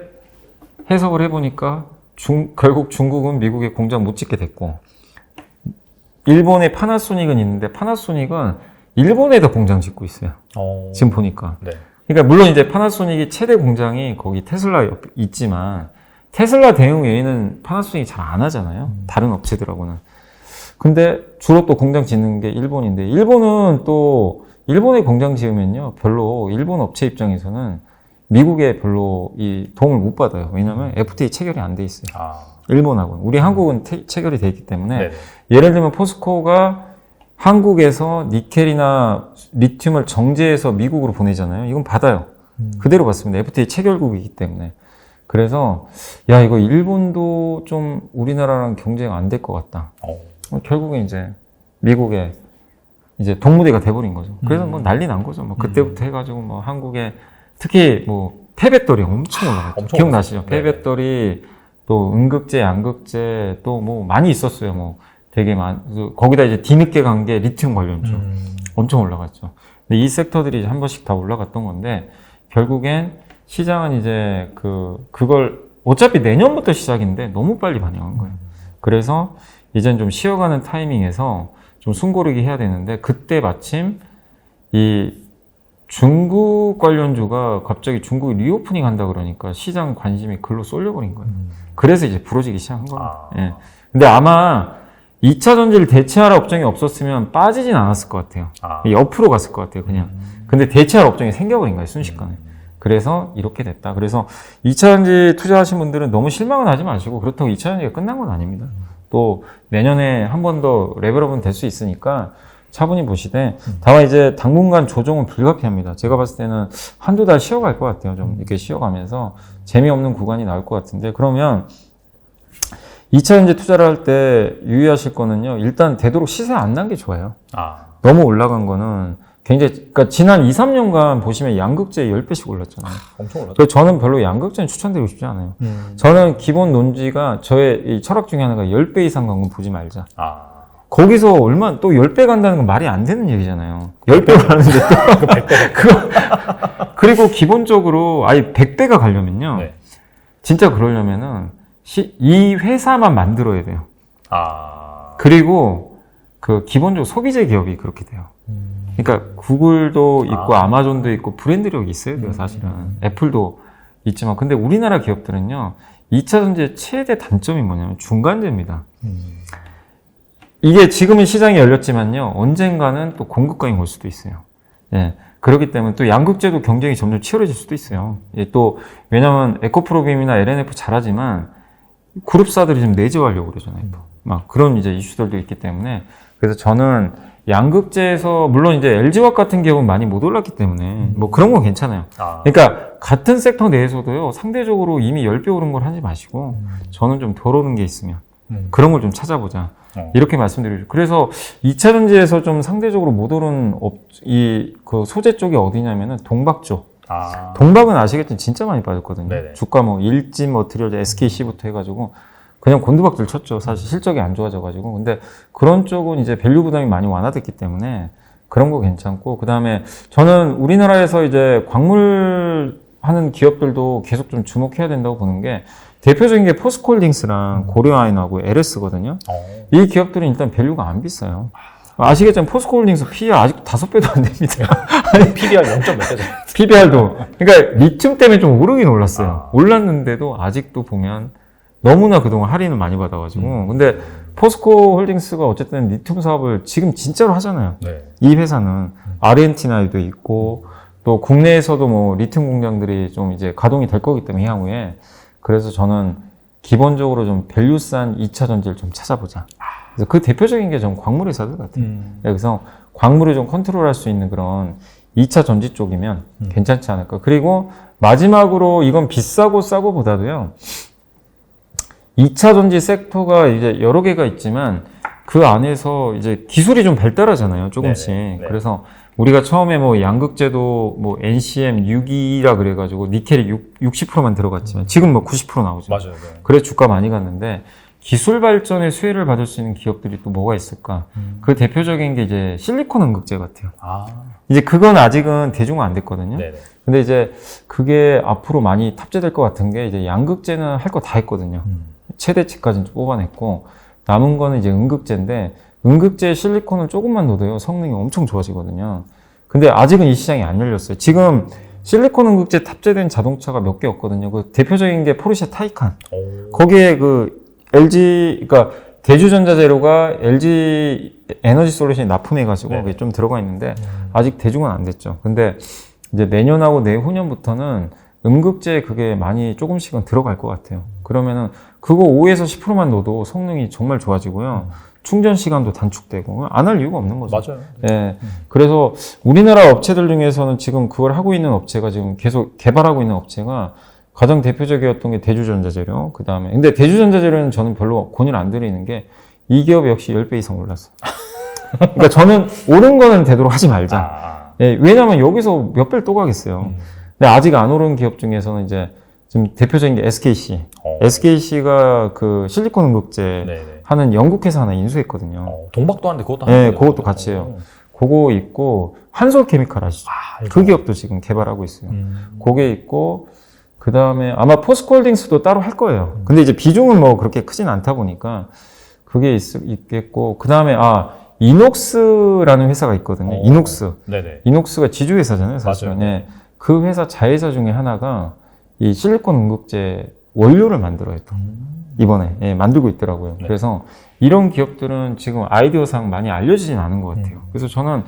Speaker 2: 해석을 해보니까 결국 중국은 미국에 공장 못 짓게 됐고 일본에 파나소닉은 있는데 파나소닉은 일본에다 공장 짓고 있어요. 지금 보니까.
Speaker 1: 네.
Speaker 2: 그러니까 물론 이제 파나소닉이 최대 공장이 거기 테슬라 옆에 있지만 테슬라 대응 외에는 파나소닉이 잘 안 하잖아요. 다른 업체들하고는. 근데 주로 또 공장 짓는 게 일본인데 일본은 또 일본에 공장 지으면요 별로 일본 업체 입장에서는 미국에 별로 이 도움을 못 받아요. 왜냐하면 FTA 체결이 안 돼 있어요. 일본하고는. 우리 한국은 체결이 돼 있기 때문에
Speaker 1: 네네.
Speaker 2: 예를 들면 포스코가 한국에서 니켈이나 리튬을 정제해서 미국으로 보내잖아요. 이건 받아요. 그대로 받습니다. FTA 체결국이기 때문에. 그래서 야 이거 일본도 좀 우리나라랑 경쟁 안 될 것 같다. 결국에 이제 미국에 이제 동무대가 돼버린 거죠. 그래서 뭐 난리 난 거죠. 뭐 그때부터 해가지고 뭐 한국에 특히 뭐 폐배터리 엄청 올라갔죠. 기억나시죠? 폐배터리 또 음극재, 양극재 또 뭐 많이 있었어요. 뭐 되게 거기다 이제 뒤늦게 간 게 리튬 관련주 엄청 올라갔죠. 근데 이 섹터들이 한 번씩 다 올라갔던 건데 결국엔 시장은 이제 그걸 어차피 내년부터 시작인데 너무 빨리 반영한 거예요. 그래서 이젠 좀 쉬어가는 타이밍에서 좀 숨고르기 해야 되는데 그때 마침 이 중국 관련주가 갑자기 중국이 리오프닝 한다 그러니까 시장 관심이 글로 쏠려버린 거예요. 그래서 이제 부러지기 시작한 거예요. 예. 근데 아마 2차 전지를 대체할 업종이 없었으면 빠지진 않았을 것 같아요. 옆으로 갔을 것 같아요, 그냥. 근데 대체할 업종이 생겨버린 거예요, 순식간에. 그래서 이렇게 됐다. 그래서 2차 전지 투자하신 분들은 너무 실망은 하지 마시고 그렇다고 2차 전지가 끝난 건 아닙니다. 또 내년에 한 번 더 레벨업은 될 수 있으니까 차분히 보시되 다만 이제 당분간 조정은 불가피합니다. 제가 봤을 때는 한두 달 쉬어갈 것 같아요. 좀 이렇게 쉬어가면서 재미없는 구간이 나올 것 같은데 그러면 2차 전지 투자를 할 때 유의하실 거는요. 일단 되도록 시세 안 난 게 좋아요. 너무 올라간 거는 굉장히 그러니까 지난 2, 3년간 보시면 양극재 10배씩 올랐잖아요.
Speaker 1: 엄청 올랐죠.
Speaker 2: 그래서 저는 별로 양극재는 추천드리고 싶지 않아요. 저는 기본 논지가 저의 이 철학 중에 하나가 10배 이상 간 건 보지 말자. 거기서 또 10배 간다는 건 말이 안 되는 얘기잖아요. 10배 가는데 또 100배. 그리고 기본적으로 아예 100배가 가려면요. 네. 진짜 그러려면은 이 회사만 만들어야 돼요. 그리고 기본적으로 소비재 기업이 그렇게 돼요. 그러니까 구글도 있고 아마존도 있고 브랜드력이 있어야 돼요, 사실은. 애플도 있지만. 근데 우리나라 기업들은요, 2차 전지의 최대 단점이 뭐냐면 중간재입니다. 이게 지금은 시장이 열렸지만요, 언젠가는 또 공급강이 올 수도 있어요. 예. 그렇기 때문에 또 양극재도 경쟁이 점점 치열해질 수도 있어요. 예, 또, 왜냐면 에코프로빔이나 LNF 잘하지만 그룹사들이 좀 내재하려고 그러잖아요. 막 그런 이제 이슈들도 있기 때문에. 그래서 저는 양극재에서 물론 이제 LG화학 같은 기업은 많이 못 올랐기 때문에 뭐 그런 건 괜찮아요. 그러니까 같은 섹터 내에서도요 상대적으로 이미 10배 오른 걸 하지 마시고 저는 좀 덜 오른 게 있으면 그런 걸 좀 찾아보자 이렇게 말씀드리죠. 그래서 2차 전지에서 좀 상대적으로 못 오른 그 소재 쪽이 어디냐면은 동박 쪽. 동박은 아시겠지만 진짜 많이 빠졌거든요. 네네. 주가 뭐 일진 머티리얼 SKC부터 해가지고 그냥 곤두박질 쳤죠. 사실 실적이 안 좋아져가지고. 근데 그런 쪽은 이제 밸류 부담이 많이 완화됐기 때문에 그런 거 괜찮고, 그 다음에 저는 우리나라에서 이제 광물 하는 기업들도 계속 좀 주목해야 된다고 보는 게 대표적인 게 포스코홀딩스랑 고려아연하고 LS거든요. 이 기업들은 일단 밸류가 안 비싸요. 아시겠지만 포스코홀딩스 PER 아직도 5배도 안 됩니다.
Speaker 1: PBR 0몇 배죠.
Speaker 2: PBR도. 그러니까 리튬 때문에 좀 오르긴 올랐어요. 올랐는데도 아직도 보면 너무나 그동안 할인을 많이 받아가지고. 근데 포스코 홀딩스가 어쨌든 리튬 사업을 지금 진짜로 하잖아요. 네. 이 회사는 아르헨티나에도 있고 또 국내에서도 뭐 리튬 공장들이 좀 이제 가동이 될 거기 때문에 향후에. 그래서 저는 기본적으로 좀 밸류싼 2차 전지를 좀 찾아보자. 그래서 그 대표적인 게 전 광물 회사들 같아요. 그래서 광물을 좀 컨트롤할 수 있는 그런 2차 전지 쪽이면 괜찮지 않을까. 그리고 마지막으로 이건 비싸고 싸고 보다도요. 2차 전지 섹터가 이제 여러 개가 있지만 그 안에서 이제 기술이 좀 발달하잖아요. 조금씩. 네네. 그래서 우리가 처음에 뭐 양극재도 뭐 NCM 6이라 그래가지고 니켈이 60%만 들어갔지만 지금 뭐 90% 나오죠.
Speaker 1: 맞아요. 네.
Speaker 2: 그래 주가 많이 갔는데 기술 발전의 수혜를 받을 수 있는 기업들이 또 뭐가 있을까? 그 대표적인 게 이제 실리콘 음극재 같아요. 이제 그건 아직은 대중화 안 됐거든요. 네네. 근데 이제 그게 앞으로 많이 탑재될 것 같은 게 이제 양극재는 할 거 다 했거든요. 최대치까지는 뽑아냈고 남은 거는 이제 음극재인데 음극재 실리콘을 조금만 넣어도요 성능이 엄청 좋아지거든요. 근데 아직은 이 시장이 안 열렸어요. 지금 실리콘 음극재 탑재된 자동차가 몇 개 없거든요. 그 대표적인 게 포르쉐 타이칸. 거기에 그 LG, 그러니까 대주전자 재료가 LG 에너지 솔루션이 납품해가지고 그게 좀 들어가 있는데 아직 대중은 안 됐죠. 근데 이제 내년하고 내후년부터는 음극재 그게 많이 조금씩은 들어갈 것 같아요. 그러면은 그거 5에서 10%만 넣어도 성능이 정말 좋아지고요. 충전 시간도 단축되고 안 할 이유가 없는 거죠.
Speaker 1: 맞아요.
Speaker 2: 예. 그래서 우리나라 업체들 중에서는 지금 그걸 하고 있는 업체가 지금 계속 개발하고 있는 업체가 가장 대표적이었던 게 대주전자재료. 그다음에 근데 대주전자재료는 저는 별로 권유를 안 드리는 게 이 기업 역시 10배 이상 올랐어요. 그러니까 저는 오른 거는 되도록 하지 말자. 예, 왜냐면 여기서 몇 배를 또 가겠어요. 근데 아직 안 오른 기업 중에서는 이제 지금 대표적인 게 SKC. SKC가 그 실리콘 응급제
Speaker 1: 네네.
Speaker 2: 하는 영국 회사 하나 인수했거든요.
Speaker 1: 동박도 하는데 그것도
Speaker 2: 네,
Speaker 1: 하는
Speaker 2: 그것도 같이 해요. 그거 있고 한솔 케미칼 아시죠?
Speaker 1: 알죠.
Speaker 2: 그 기업도 지금 개발하고 있어요. 그게 있고 그 다음에 아마 포스코홀딩스도 따로 할 거예요. 근데 이제 비중은 뭐 그렇게 크진 않다 보니까 그게 있겠고 그 다음에 이녹스라는 회사가 있거든요. 이녹스.
Speaker 1: 네네.
Speaker 2: 이녹스가 지주 회사잖아요, 사실.
Speaker 1: 맞아요.
Speaker 2: 네. 그 회사 자회사 중에 하나가 이 실리콘 응급제 원료를 만들어요. 또. 이번에 예, 만들고 있더라고요.
Speaker 1: 네.
Speaker 2: 그래서 이런 기업들은 지금 아이디어상 많이 알려지진 않은 것 같아요. 그래서 저는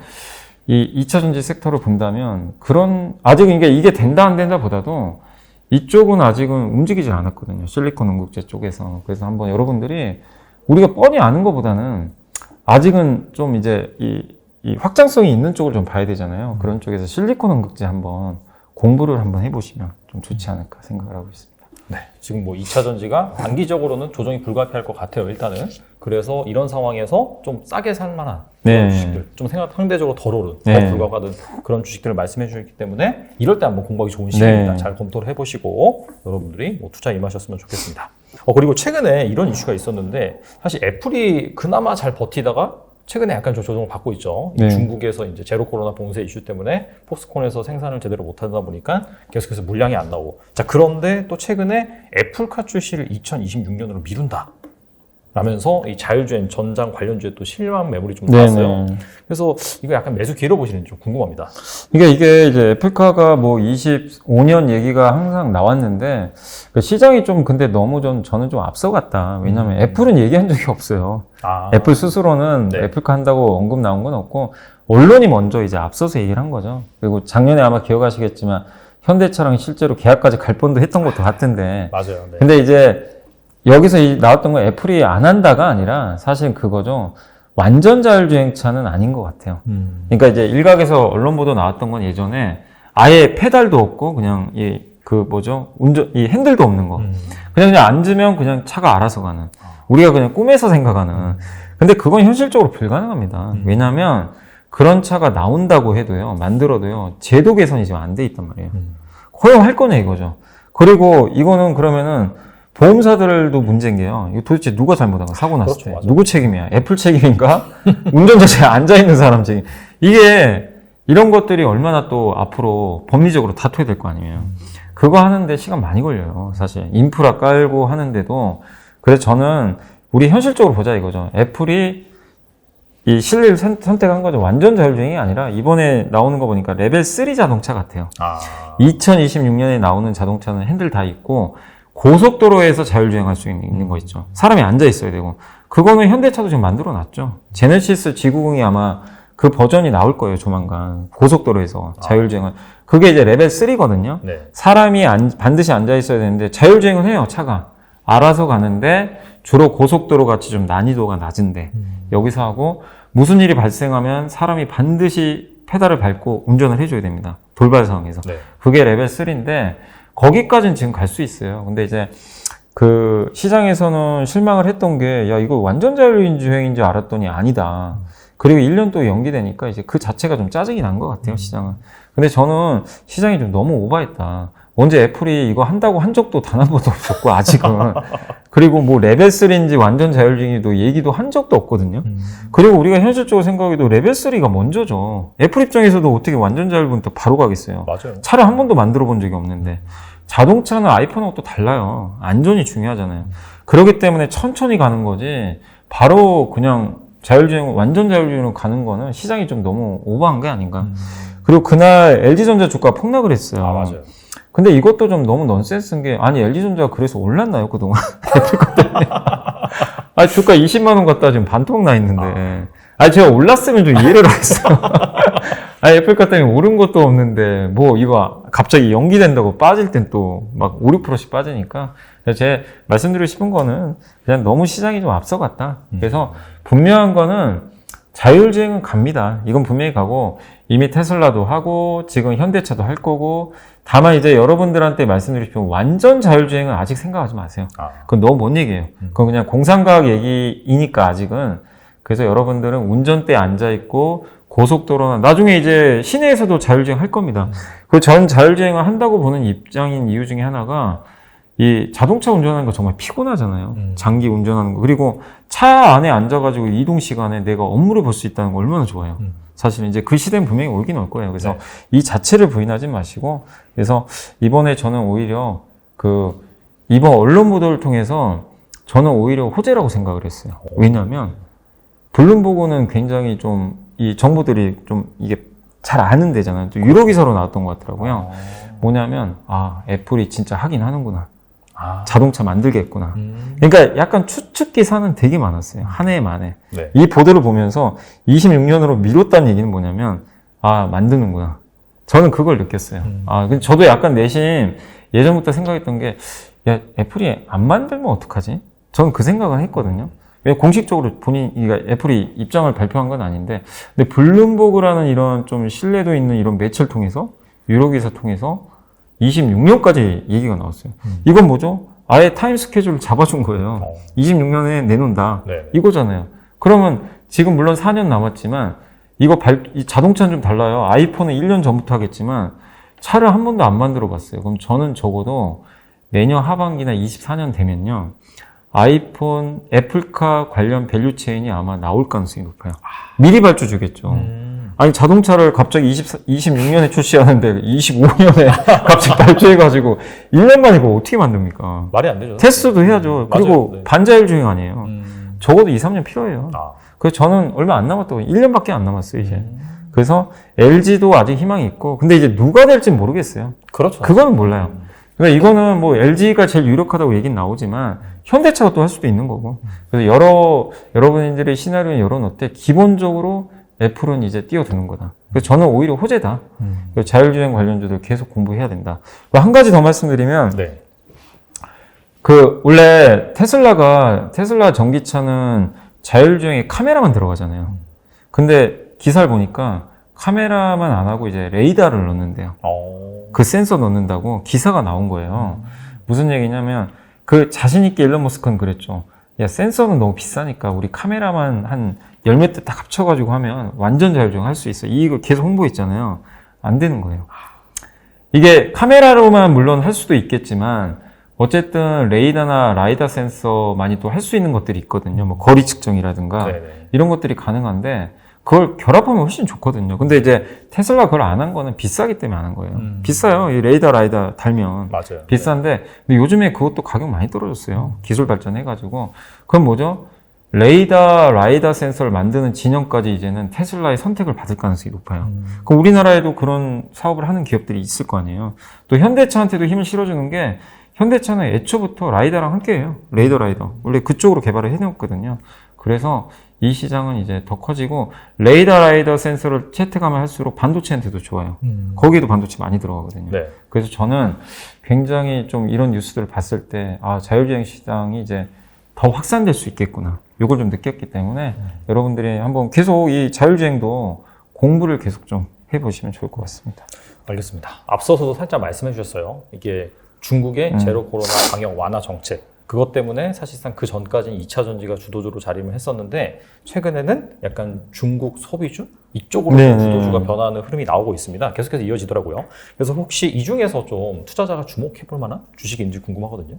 Speaker 2: 이 2차 전지 섹터를 본다면 아직은 이게 된다 안 된다 보다도 이쪽은 아직은 움직이지 않았거든요. 실리콘 응급제 쪽에서. 그래서 한번 여러분들이 우리가 뻔히 아는 것보다는 아직은 좀 이제 이 확장성이 있는 쪽을 좀 봐야 되잖아요. 그런 쪽에서 실리콘 응급제 한번 공부를 한번 해보시면 좀 좋지 않을까 생각을 하고 있습니다.
Speaker 1: 네, 지금 뭐 2차 전지가 단기적으로는 조정이 불가피할 것 같아요, 일단은. 그래서 이런 상황에서 좀 싸게 살 만한 그런 주식들, 좀 상대적으로 덜 오른, 더 불가가든 그런 주식들을 말씀해 주셨기 때문에 이럴 때 한번 공부하기 좋은 시기입니다. 잘 검토를 해보시고 여러분들이 뭐 투자 임하셨으면 좋겠습니다. 그리고 최근에 이런 이슈가 있었는데 사실 애플이 그나마 잘 버티다가 최근에 약간 좀 조정을 받고 있죠. 중국에서 이제 제로 코로나 봉쇄 이슈 때문에 폭스콘에서 생산을 제대로 못하다 보니까 계속해서 물량이 안 나오고. 자, 그런데 또 최근에 애플카 출시를 2026년으로 미룬다. 라면서 이 자율주행 전장 관련주에 또 실망 매물이 좀 나왔어요. 그래서 이거 약간 매수 기회로 보시는지 좀 궁금합니다.
Speaker 2: 이게 이제 애플카가 뭐 25년 얘기가 항상 나왔는데 그 시장이 좀 근데 너무 저는 좀 앞서갔다. 왜냐면 애플은 얘기한 적이 없어요. 애플 스스로는 애플카 한다고 언급 나온 건 없고 언론이 먼저 이제 앞서서 얘기를 한 거죠. 그리고 작년에 아마 기억하시겠지만 현대차랑 실제로 계약까지 갈 뻔도 했던 것도 같은데.
Speaker 1: 맞아요. 네.
Speaker 2: 근데 이제 여기서 나왔던 건 애플이 안 한다가 아니라 사실 그거죠. 완전 자율주행차는 아닌 것 같아요. 그러니까 이제 일각에서 언론 보도 나왔던 건 예전에 아예 페달도 없고 그냥 이 핸들도 없는 거. 그냥 앉으면 그냥 차가 알아서 가는. 우리가 그냥 꿈에서 생각하는. 근데 그건 현실적으로 불가능합니다. 왜냐하면 그런 차가 나온다고 해도요, 만들어도요, 제도 개선이 지금 안 돼 있단 말이에요. 허용할 거냐 이거죠. 그리고 이거는 그러면은 보험사들도 문제인 게요. 이거 도대체 누가 잘못한 거야? 사고 났을 때. 누구 책임이야? 애플 책임인가? 운전자에 앉아있는 사람 책임. 이게 이런 것들이 얼마나 또 앞으로 법리적으로 다퉈야 될 거 아니에요. 그거 하는데 시간 많이 걸려요. 사실 인프라 깔고 하는데도. 그래서 저는 우리 현실적으로 보자 이거죠. 애플이 이 실리를 선택한 거죠. 완전 자율주행이 아니라 이번에 나오는 거 보니까 레벨 3 자동차 같아요. 2026년에 나오는 자동차는 핸들 다 있고 고속도로에서 자율주행할 수 있는 거 있죠. 사람이 앉아 있어야 되고. 그거는 현대차도 지금 만들어 놨죠. 제네시스 G90이 아마 그 버전이 나올 거예요, 조만간. 고속도로에서 자율주행은. 그게 이제 레벨 3거든요. 사람이 반드시 앉아 있어야 되는데 자율주행은 해요, 차가. 알아서 가는데 주로 고속도로 같이 좀 난이도가 낮은데 여기서 하고 무슨 일이 발생하면 사람이 반드시 페달을 밟고 운전을 해줘야 됩니다. 돌발 상황에서. 그게 레벨 3인데 거기까지는 지금 갈 수 있어요. 근데 이제 그 시장에서는 실망을 했던 게 야 이거 완전 자율주행인 줄 알았더니 아니다. 그리고 1년 또 연기되니까 이제 그 자체가 좀 짜증이 난 것 같아요, 시장은. 근데 저는 시장이 좀 너무 오버했다. 언제 애플이 이거 한다고 한 적도 단 한 번도 없었고 아직은. 그리고 뭐 레벨 3인지 완전 자율주행이도 얘기도 한 적도 없거든요. 그리고 우리가 현실적으로 생각해도 레벨 3가 먼저죠. 애플 입장에서도 어떻게 완전 자율주행부터 바로 가겠어요.
Speaker 1: 맞아요.
Speaker 2: 차를 한 번도 만들어 본 적이 없는데 자동차는 아이폰하고 또 달라요. 안전이 중요하잖아요. 그렇기 때문에 천천히 가는 거지 바로 그냥 완전 자율주행으로 가는 거는 시장이 좀 너무 오버한 게 아닌가. 그리고 그날 LG전자 주가 폭락을 했어요.
Speaker 1: 맞아요.
Speaker 2: 근데 이것도 좀 너무 넌센스인 게, 아니, LG전자가 그래서 올랐나요, 그동안? 애플 것 때문에. 아니, 주가 20만원 갔다 지금 반토막 나 있는데. 아니, 제가 올랐으면 좀 이해를 하겠어요. 아, 애플카 때문에 오른 것도 없는데, 뭐, 이거 갑자기 연기된다고 빠질 땐 또 막 5, 6%씩 빠지니까. 그래서 제 말씀드리고 싶은 거는 그냥 너무 시장이 좀 앞서갔다. 그래서 분명한 거는 자율주행은 갑니다. 이건 분명히 가고, 이미 테슬라도 하고, 지금 현대차도 할 거고, 다만 이제 여러분들한테 말씀드리고 싶은 건 완전 자율주행은 아직 생각하지 마세요. 그건 너무 먼 얘기예요. 그건 그냥 공상과학 얘기이니까 아직은. 그래서 여러분들은 운전대에 앉아있고, 고속도로나, 나중에 이제 시내에서도 자율주행 할 겁니다. 그 전 자율주행을 한다고 보는 입장인 이유 중에 하나가, 이 자동차 운전하는 거 정말 피곤하잖아요. 장기 운전하는 거. 그리고 차 안에 앉아가지고 이동 시간에 내가 업무를 볼 수 있다는 거 얼마나 좋아요. 사실 이제 그 시대는 분명히 오긴 올 거예요. 그래서 이 자체를 부인하지 마시고, 그래서 이번에 저는 오히려 이번 언론 보도를 통해서 저는 오히려 호재라고 생각을 했어요. 왜냐면, 블룸버그는 굉장히 좀 이 정보들이 좀 이게 잘 아는 데잖아요. 또 유료 기사로 나왔던 것 같더라고요. 뭐냐면, 애플이 진짜 하긴 하는구나. 자동차 만들겠구나. 그러니까 약간 추측 기사는 되게 많았어요. 한 해 만에.
Speaker 1: 네.
Speaker 2: 이 보도를 보면서 26년으로 미뤘다는 얘기는 뭐냐면, 만드는구나. 저는 그걸 느꼈어요. 근데 저도 약간 내심 예전부터 생각했던 게, 야, 애플이 안 만들면 어떡하지? 저는 그 생각은 했거든요. 왜 공식적으로 애플이 입장을 발표한 건 아닌데, 근데 블룸버그라는 이런 좀 신뢰도 있는 이런 매체를 통해서, 유료 기사 통해서 26년까지 얘기가 나왔어요. 이건 뭐죠? 아예 타임 스케줄을 잡아준 거예요. 26년에 내놓는다.
Speaker 1: 네.
Speaker 2: 이거잖아요. 그러면 지금 물론 4년 남았지만 이 자동차는 좀 달라요. 아이폰은 1년 전부터 하겠지만 차를 한 번도 안 만들어 봤어요. 그럼 저는 적어도 내년 하반기나 24년 되면요. 아이폰, 애플카 관련 밸류 체인이 아마 나올 가능성이 높아요. 미리 발주 주겠죠. 아니, 자동차를 갑자기 26년에 출시하는데 25년에 갑자기 발주해가지고 1년 만에 그거 어떻게 만듭니까?
Speaker 1: 말이 안 되죠.
Speaker 2: 테스트도 해야죠. 그리고
Speaker 1: 네.
Speaker 2: 반자율주행 아니에요. 적어도 2, 3년 필요해요. 그래서 저는 얼마 안 남았다고, 1년밖에 안 남았어요, 이제. 그래서 LG도 아직 희망이 있고, 근데 이제 누가 될지는 모르겠어요.
Speaker 1: 그렇죠.
Speaker 2: 그거는 몰라요. 그러니까 이거는 뭐 LG가 제일 유력하다고 얘기는 나오지만 현대차가 또 할 수도 있는 거고. 그래서 여러분들의 시나리오는 열어놓되 기본적으로 애플은 이제 뛰어드는 거다. 그래서 저는 오히려 호재다. 자율주행 관련주들 계속 공부해야 된다. 한 가지 더 말씀드리면,
Speaker 1: 네.
Speaker 2: 원래 테슬라 전기차는 자율주행에 카메라만 들어가잖아요. 근데 기사를 보니까 카메라만 안 하고 이제 레이더를 넣는데요. 그 센서 넣는다고 기사가 나온 거예요. 무슨 얘기냐면, 자신있게 일론 머스크는 그랬죠. 야, 센서는 너무 비싸니까 우리 카메라만 한 10몇 대 딱 합쳐가지고 하면 완전 자율주행 할 수 있어. 이걸 계속 홍보했잖아요. 안 되는 거예요. 이게 카메라로만 물론 할 수도 있겠지만, 어쨌든 레이더나 라이다 센서만이 또 할 수 있는 것들이 있거든요. 뭐 거리 측정이라든가
Speaker 1: 네네.
Speaker 2: 이런 것들이 가능한데, 그걸 결합하면 훨씬 좋거든요. 근데 이제 테슬라 그걸 안 한 거는 비싸기 때문에 안 한 거예요. 비싸요. 이 레이더 라이다 달면.
Speaker 1: 맞아요.
Speaker 2: 비싼데, 근데 요즘에 그것도 가격 많이 떨어졌어요. 기술 발전해가지고. 그럼 뭐죠? 레이더 라이다 센서를 만드는 진영까지 이제는 테슬라의 선택을 받을 가능성이 높아요. 그럼 우리나라에도 그런 사업을 하는 기업들이 있을 거 아니에요. 또 현대차한테도 힘을 실어주는 게, 현대차는 애초부터 라이다랑 함께해요. 레이더 라이더. 원래 그쪽으로 개발을 해놓았거든요. 그래서 이 시장은 이제 더 커지고, 레이더 라이더 센서를 채택하면 할수록 반도체한테도 좋아요. 거기에도 반도체 많이 들어가거든요.
Speaker 1: 네.
Speaker 2: 그래서 저는 굉장히 좀 이런 뉴스들을 봤을 때, 자율주행 시장이 이제 더 확산될 수 있겠구나. 이걸 좀 느꼈기 때문에 여러분들이 한번 계속 이 자율주행도 공부를 계속 좀 해보시면 좋을 것 같습니다.
Speaker 1: 알겠습니다. 앞서서도 살짝 말씀해 주셨어요. 이게 중국의 제로 코로나 방역 완화 정책, 그것 때문에 사실상 그 전까지는 2차 전지가 주도주로 자리했었는데, 최근에는 약간 중국 소비주 이쪽으로 주도주가 변하는 흐름이 나오고 있습니다. 계속해서 이어지더라고요. 그래서 혹시 이 중에서 좀 투자자가 주목해 볼 만한 주식인지 궁금하거든요.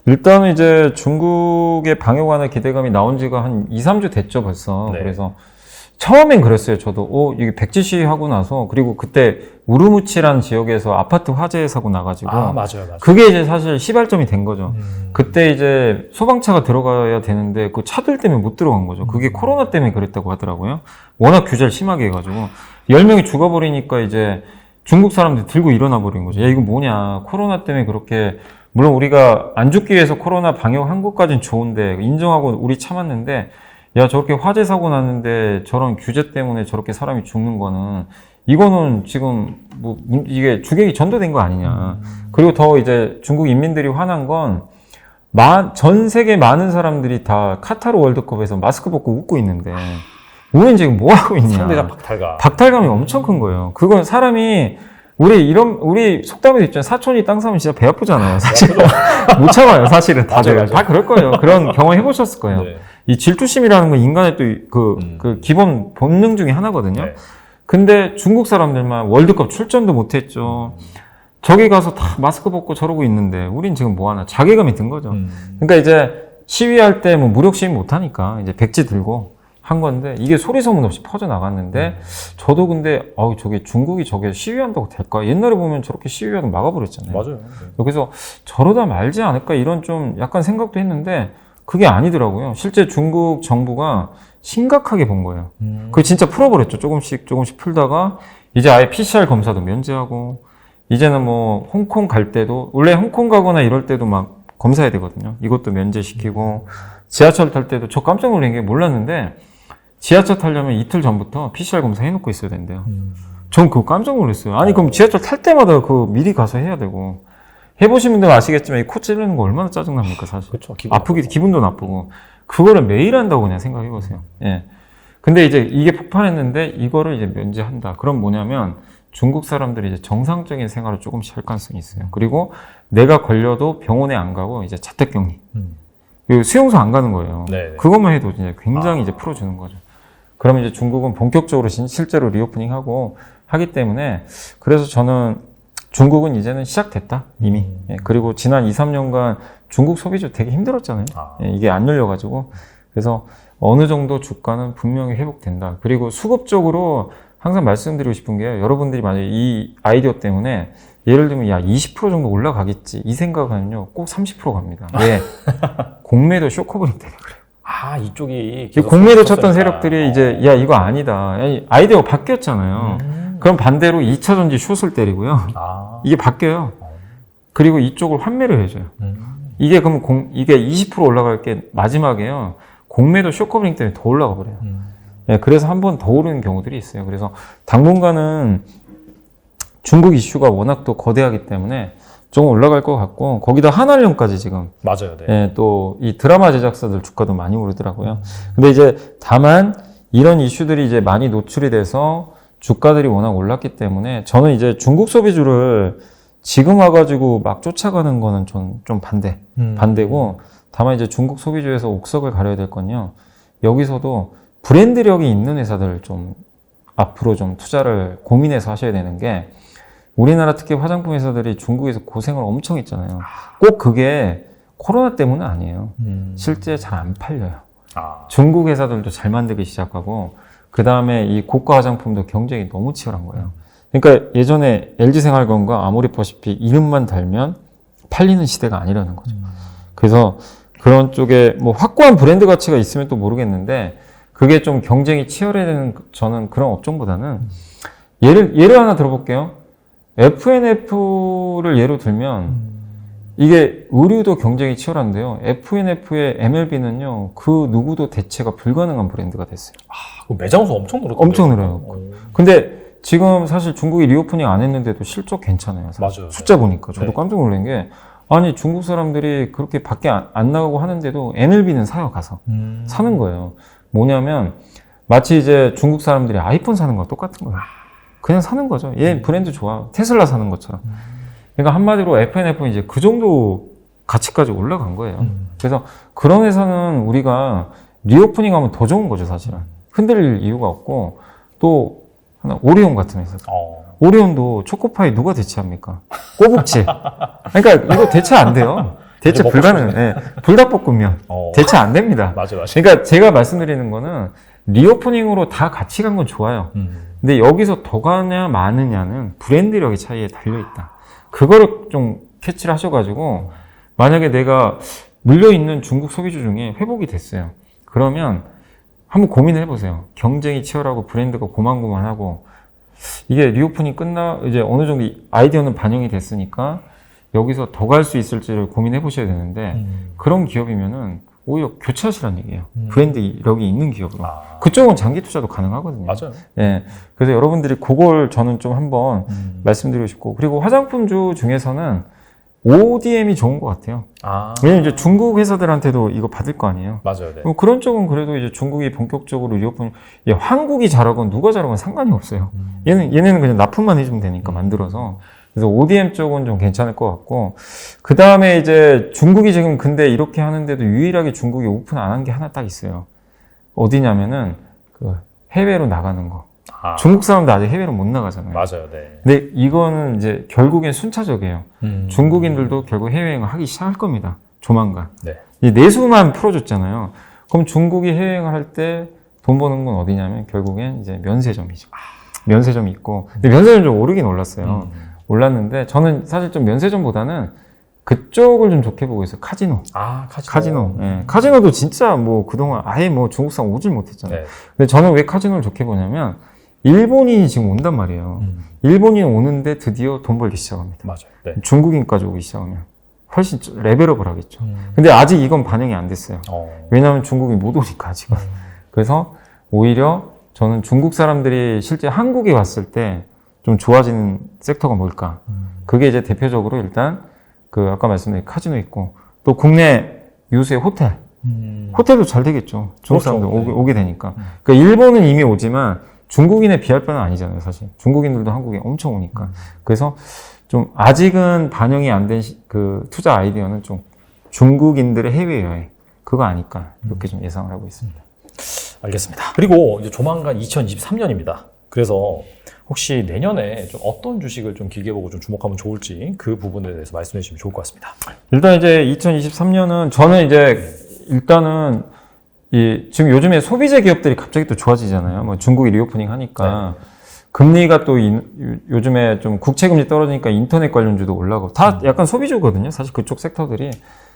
Speaker 2: 일단은 이제 중국의 방역 완화 기대감이 나온 지가 한 2, 3주 됐죠, 벌써.
Speaker 1: 네.
Speaker 2: 그래서 처음엔 그랬어요, 저도. 이게 백지시 하고 나서, 그리고 그때 우르무치라는 지역에서 아파트 화재 사고 나가지고.
Speaker 1: 맞아요.
Speaker 2: 그게 이제 사실 시발점이 된 거죠. 그때 이제 소방차가 들어가야 되는데 그 차들 때문에 못 들어간 거죠. 그게 코로나 때문에 그랬다고 하더라고요. 워낙 규제를 심하게 해가지고. 10명이 죽어버리니까 이제 중국 사람들 들고 일어나 버린 거죠. 야, 이거 뭐냐. 코로나 때문에 그렇게, 물론 우리가 안 죽기 위해서 코로나 방역한 것까지는 좋은데, 인정하고 우리 참았는데, 야, 저렇게 화재 사고 났는데 저런 규제 때문에 저렇게 사람이 죽는 거는 이거는 지금 뭐 이게 주객이 전도된 거 아니냐. 그리고 더 이제 중국 인민들이 화난 건 전 세계 많은 사람들이 다 카타르 월드컵에서 마스크 벗고 웃고 있는데 우리는 지금 뭐 하고 있냐.
Speaker 1: 상대적 박탈감.
Speaker 2: 박탈감이 엄청 큰 거예요. 그건 사람이 우리 속담에도 있잖아요. 사촌이 땅 사면 진짜 배 아프잖아요. 사실 못 참아요. 사실은 다들
Speaker 1: 맞아요.
Speaker 2: 다 그럴 거예요. 그런 경험 해보셨을 거예요.
Speaker 1: 네.
Speaker 2: 이 질투심이라는 건 인간의 또 그 기본 본능 중에 하나거든요.
Speaker 1: 네.
Speaker 2: 근데 중국 사람들만 월드컵 출전도 못했죠. 저기 가서 다 마스크 벗고 저러고 있는데 우린 지금 뭐 하나 자괴감이 든 거죠. 그러니까 이제 시위할 때 뭐 무력 시위 못 하니까 이제 백지 들고 한 건데 이게 소리 소문 없이 퍼져 나갔는데 저도 근데 저게 중국이 저게 시위한다고 될까? 옛날에 보면 저렇게 시위하면 막아버렸잖아요.
Speaker 1: 맞아요.
Speaker 2: 그래서 저러다 말지 않을까 이런 좀 약간 생각도 했는데 그게 아니더라고요. 실제 중국 정부가 심각하게 본 거예요. 그거 진짜 풀어버렸죠. 조금씩 풀다가 이제 아예 PCR 검사도 면제하고 이제는 뭐 홍콩 갈 때도 원래 홍콩 가거나 이럴 때도 막 검사해야 되거든요. 이것도 면제시키고 지하철 탈 때도 저 깜짝 놀란 게 몰랐는데 지하철 타려면 이틀 전부터 PCR 검사 해놓고 있어야 된대요. 전 그거 깜짝 놀랐어요. 아니 그럼 지하철 탈 때마다 그 미리 가서 해야 되고 해보신 분들은 아시겠지만 이 코 찌르는 거 얼마나 짜증납니까 사실.
Speaker 1: 그렇죠.
Speaker 2: 기분도 나쁘고 그거를 매일 한다고 그냥 생각해보세요. 예. 근데 이제 이게 폭발했는데 이거를 이제 면제한다. 그럼 뭐냐면 중국 사람들이 이제 정상적인 생활을 조금씩 할 가능성이 있어요. 그리고 내가 걸려도 병원에 안 가고 이제 자택격리. 그리고 수용소 안 가는 거예요.
Speaker 1: 네네.
Speaker 2: 그것만 해도 이제 굉장히 이제 풀어주는 거죠. 그러면 이제 중국은 본격적으로 실제로 리오프닝하고 하기 때문에 그래서 저는 중국은 이제는 시작됐다 이미. 예, 그리고 지난 2, 3년간 중국 소비주 되게 힘들었잖아요. 예, 이게 안 열려가지고 그래서 어느 정도 주가는 분명히 회복된다. 그리고 수급적으로 항상 말씀드리고 싶은 게 여러분들이 만약에 이 아이디어 때문에 예를 들면 20% 정도 올라가겠지 이 생각하면요 꼭 30% 갑니다. 왜? 공매도 쇼커버링 때문에 그래요.
Speaker 1: 이쪽이
Speaker 2: 공매도 쳤던 세력들이 이제 이거 아니다. 아이디어가 바뀌었잖아요. 그럼 반대로 2차 전지 숏을 때리고요. 이게 바뀌어요. 그리고 이쪽을 환매를 해줘요. 이게 그럼 이게 20% 올라갈 게 마지막에요. 공매도 쇼커버링 때문에 더 올라가 버려요. 예, 그래서 한 번 더 오르는 경우들이 있어요. 그래서 당분간은 중국 이슈가 워낙 또 거대하기 때문에 조금 올라갈 것 같고 거기다 한알령까지 지금
Speaker 1: 맞아요. 네.
Speaker 2: 예, 또 이 드라마 제작사들 주가도 많이 오르더라고요. 근데 이제 다만 이런 이슈들이 이제 많이 노출이 돼서 주가들이 워낙 올랐기 때문에 저는 이제 중국 소비주를 지금 와가지고 막 쫓아가는 거는 좀 반대고 다만 이제 중국 소비주에서 옥석을 가려야 될 건요. 여기서도 브랜드력이 있는 회사들을 좀 앞으로 좀 투자를 고민해서 하셔야 되는 게 우리나라 특히 화장품 회사들이 중국에서 고생을 엄청 했잖아요. 꼭 그게 코로나 때문은 아니에요. 실제 잘 안 팔려요. 중국 회사들도 잘 만들기 시작하고 그 다음에 이 고가 화장품도 경쟁이 너무 치열한 거예요. 그러니까 예전에 LG생활건과 아모레퍼시픽 이름만 달면 팔리는 시대가 아니라는 거죠. 그래서 그런 쪽에 뭐 확고한 브랜드 가치가 있으면 또 모르겠는데 그게 좀 경쟁이 치열해지는 저는 그런 업종보다는 예를 하나 들어볼게요. FNF를 예로 들면 이게 의류도 경쟁이 치열한데요. FNF의 MLB는요, 그 누구도 대체가 불가능한 브랜드가 됐어요.
Speaker 1: 매장 수 엄청 늘었어요.
Speaker 2: 엄청 늘어요. 근데 지금 사실 중국이 리오프닝 안 했는데도 실적 괜찮아요.
Speaker 1: 맞아요.
Speaker 2: 숫자 보니까 저도
Speaker 1: 네.
Speaker 2: 깜짝 놀란 게 아니 중국 사람들이 그렇게 밖에 안 나가고 하는데도 MLB는 사요 가서 사는 거예요. 뭐냐면 마치 이제 중국 사람들이 아이폰 사는 거랑 똑같은 거예요. 그냥 사는 거죠. 얘 브랜드 좋아. 테슬라 사는 것처럼. 그러니까 한마디로 FNF는 이제 그 정도 가치까지 올라간 거예요. 그래서 그런 회사는 우리가 리오프닝 하면 더 좋은 거죠, 사실은. 흔들릴 이유가 없고 또 하나 오리온 같은 회사. 오리온도 초코파이 누가 대체합니까? 꼬북치. 그러니까 이거 대체 안 돼요. 대체 불가능. 예. 불닭볶음면 대체 안 됩니다.
Speaker 1: 맞아.
Speaker 2: 그러니까 제가 말씀드리는 거는 리오프닝으로 다 같이 간 건 좋아요. 근데 여기서 더 가냐 마느냐는 브랜드력의 차이에 달려있다. 그거를 좀 캐치를 하셔가지고 만약에 내가 물려있는 중국 소비주 중에 회복이 됐어요. 그러면 한번 고민을 해보세요. 경쟁이 치열하고 브랜드가 고만고만하고 이게 리오프닝 이제 어느 정도 아이디어는 반영이 됐으니까 여기서 더 갈 수 있을지를 고민해 보셔야 되는데 그런 기업이면은 오히려 교체하시라는 얘기예요. 브랜드력이 있는 기업으로.
Speaker 1: 아.
Speaker 2: 그쪽은 장기 투자도 가능하거든요.
Speaker 1: 맞아요.
Speaker 2: 예. 그래서 여러분들이 그걸 저는 좀 한번 말씀드리고 싶고, 그리고 화장품주 중에서는 ODM이 좋은 것 같아요.
Speaker 1: 아.
Speaker 2: 왜냐면 이제 중국 회사들한테도 이거 받을 거 아니에요.
Speaker 1: 맞아요. 네.
Speaker 2: 뭐 그런 쪽은 그래도 이제 중국이 본격적으로 리오프닝, 예, 한국이 잘하건 누가 잘하건 상관이 없어요. 얘네는 그냥 납품만 해주면 되니까 만들어서. 그래서 ODM 쪽은 좀 괜찮을 것 같고, 그 다음에 이제 중국이 지금 근데 이렇게 하는데도 유일하게 중국이 오픈 안 한 게 하나 딱 있어요. 어디냐면은 그 해외로 나가는 거.
Speaker 1: 아.
Speaker 2: 중국 사람들 아직 해외로 못 나가잖아요.
Speaker 1: 맞아요. 네.
Speaker 2: 근데 이거는 이제 결국엔 순차적이에요. 중국인들도 결국 해외여행을 하기 시작할 겁니다. 조만간.
Speaker 1: 네.
Speaker 2: 이 내수만 풀어줬잖아요. 그럼 중국이 해외여행을 할 때 돈 버는 건 어디냐면 결국엔 이제 면세점이죠. 면세점이 있고. 근데 면세점 좀 오르긴 올랐어요. 올랐는데 저는 사실 좀 면세점보다는 그쪽을 좀 좋게 보고 있어요. 카지노.
Speaker 1: 아,
Speaker 2: 카지노. 예. 카지노도 진짜 뭐 그동안 아예 뭐 중국산 오질 못했잖아요.
Speaker 1: 네.
Speaker 2: 근데 저는 왜 카지노를 좋게 보냐면 일본인이 지금 온단 말이에요. 일본인 오는데 드디어 돈 벌기 시작합니다.
Speaker 1: 맞아요. 네.
Speaker 2: 중국인까지 오기 시작하면 훨씬 레벨업을 하겠죠. 근데 아직 이건 반영이 안 됐어요. 왜냐하면 중국이 못 오니까 아직은. 그래서 오히려 저는 중국 사람들이 실제 한국에 왔을 때 좀 좋아지는 섹터가 뭘까? 그게 이제 대표적으로 일단 그 아까 말씀드린 카지노 있고 또 국내 유수의 호텔. 호텔도 잘 되겠죠. 중국
Speaker 1: 그렇죠.
Speaker 2: 사람들
Speaker 1: 네.
Speaker 2: 오게 되니까. 그러니까 일본은 이미 오지만 중국인에 비할 바는 아니잖아요, 사실. 중국인들도 한국에 엄청 오니까. 그래서 좀 아직은 반영이 안 된 그 투자 아이디어는 좀 중국인들의 해외여행. 그거 아닐까. 이렇게 좀 예상을 하고 있습니다.
Speaker 1: 알겠습니다. 그리고 이제 조만간 2023년입니다. 그래서 혹시 내년에 좀 어떤 주식을 좀 길게 보고 좀 주목하면 좋을지 그 부분에 대해서 말씀해 주시면 좋을 것 같습니다.
Speaker 2: 일단 이제 2023년은 저는 이제 일단은 지금 요즘에 소비재 기업들이 갑자기 또 좋아지잖아요. 뭐 중국이 리오프닝 하니까 금리가 또 요즘에 좀 국채금리 떨어지니까 인터넷 관련주도 올라가고 다 약간 소비주거든요. 사실 그쪽 섹터들이.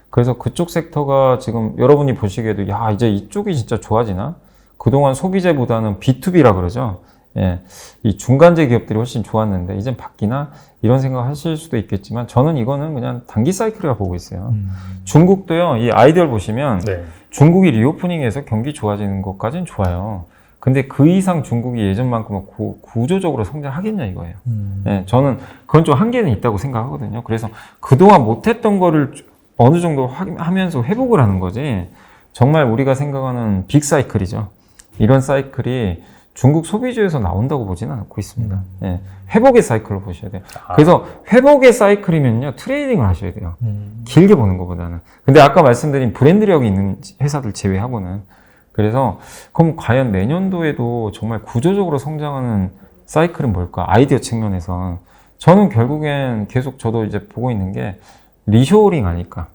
Speaker 2: 그래서 그쪽 섹터가 지금 여러분이 보시기에도 야 이제 이쪽이 진짜 좋아지나? 그동안 소비재보다는 B2B라 그러죠. 예, 이 중간재 기업들이 훨씬 좋았는데 이젠 바뀌나 이런 생각 하실 수도 있겠지만 저는 이거는 그냥 단기 사이클이라 보고 있어요. 중국도요. 이 아이디어를 보시면
Speaker 1: 네.
Speaker 2: 중국이 리오프닝해서 경기 좋아지는 것까지는 좋아요. 근데 그 이상 중국이 예전만큼 구조적으로 성장하겠냐 이거예요. 예, 저는 그건 좀 한계는 있다고 생각하거든요. 그래서 그동안 못했던 거를 어느 정도 하면서 회복을 하는 거지 정말 우리가 생각하는 빅 사이클이죠. 이런 사이클이 중국 소비주에서 나온다고 보지는 않고 있습니다. 예, 회복의 사이클로 보셔야 돼요. 그래서 회복의 사이클이면요, 트레이딩을 하셔야 돼요. 길게 보는 것보다는. 근데 아까 말씀드린 브랜드력이 있는 회사들 제외하고는. 그래서 그럼 과연 내년도에도 정말 구조적으로 성장하는 사이클은 뭘까? 아이디어 측면에서. 저는 결국엔 계속 저도 이제 보고 있는 게 리쇼어링 아닐까.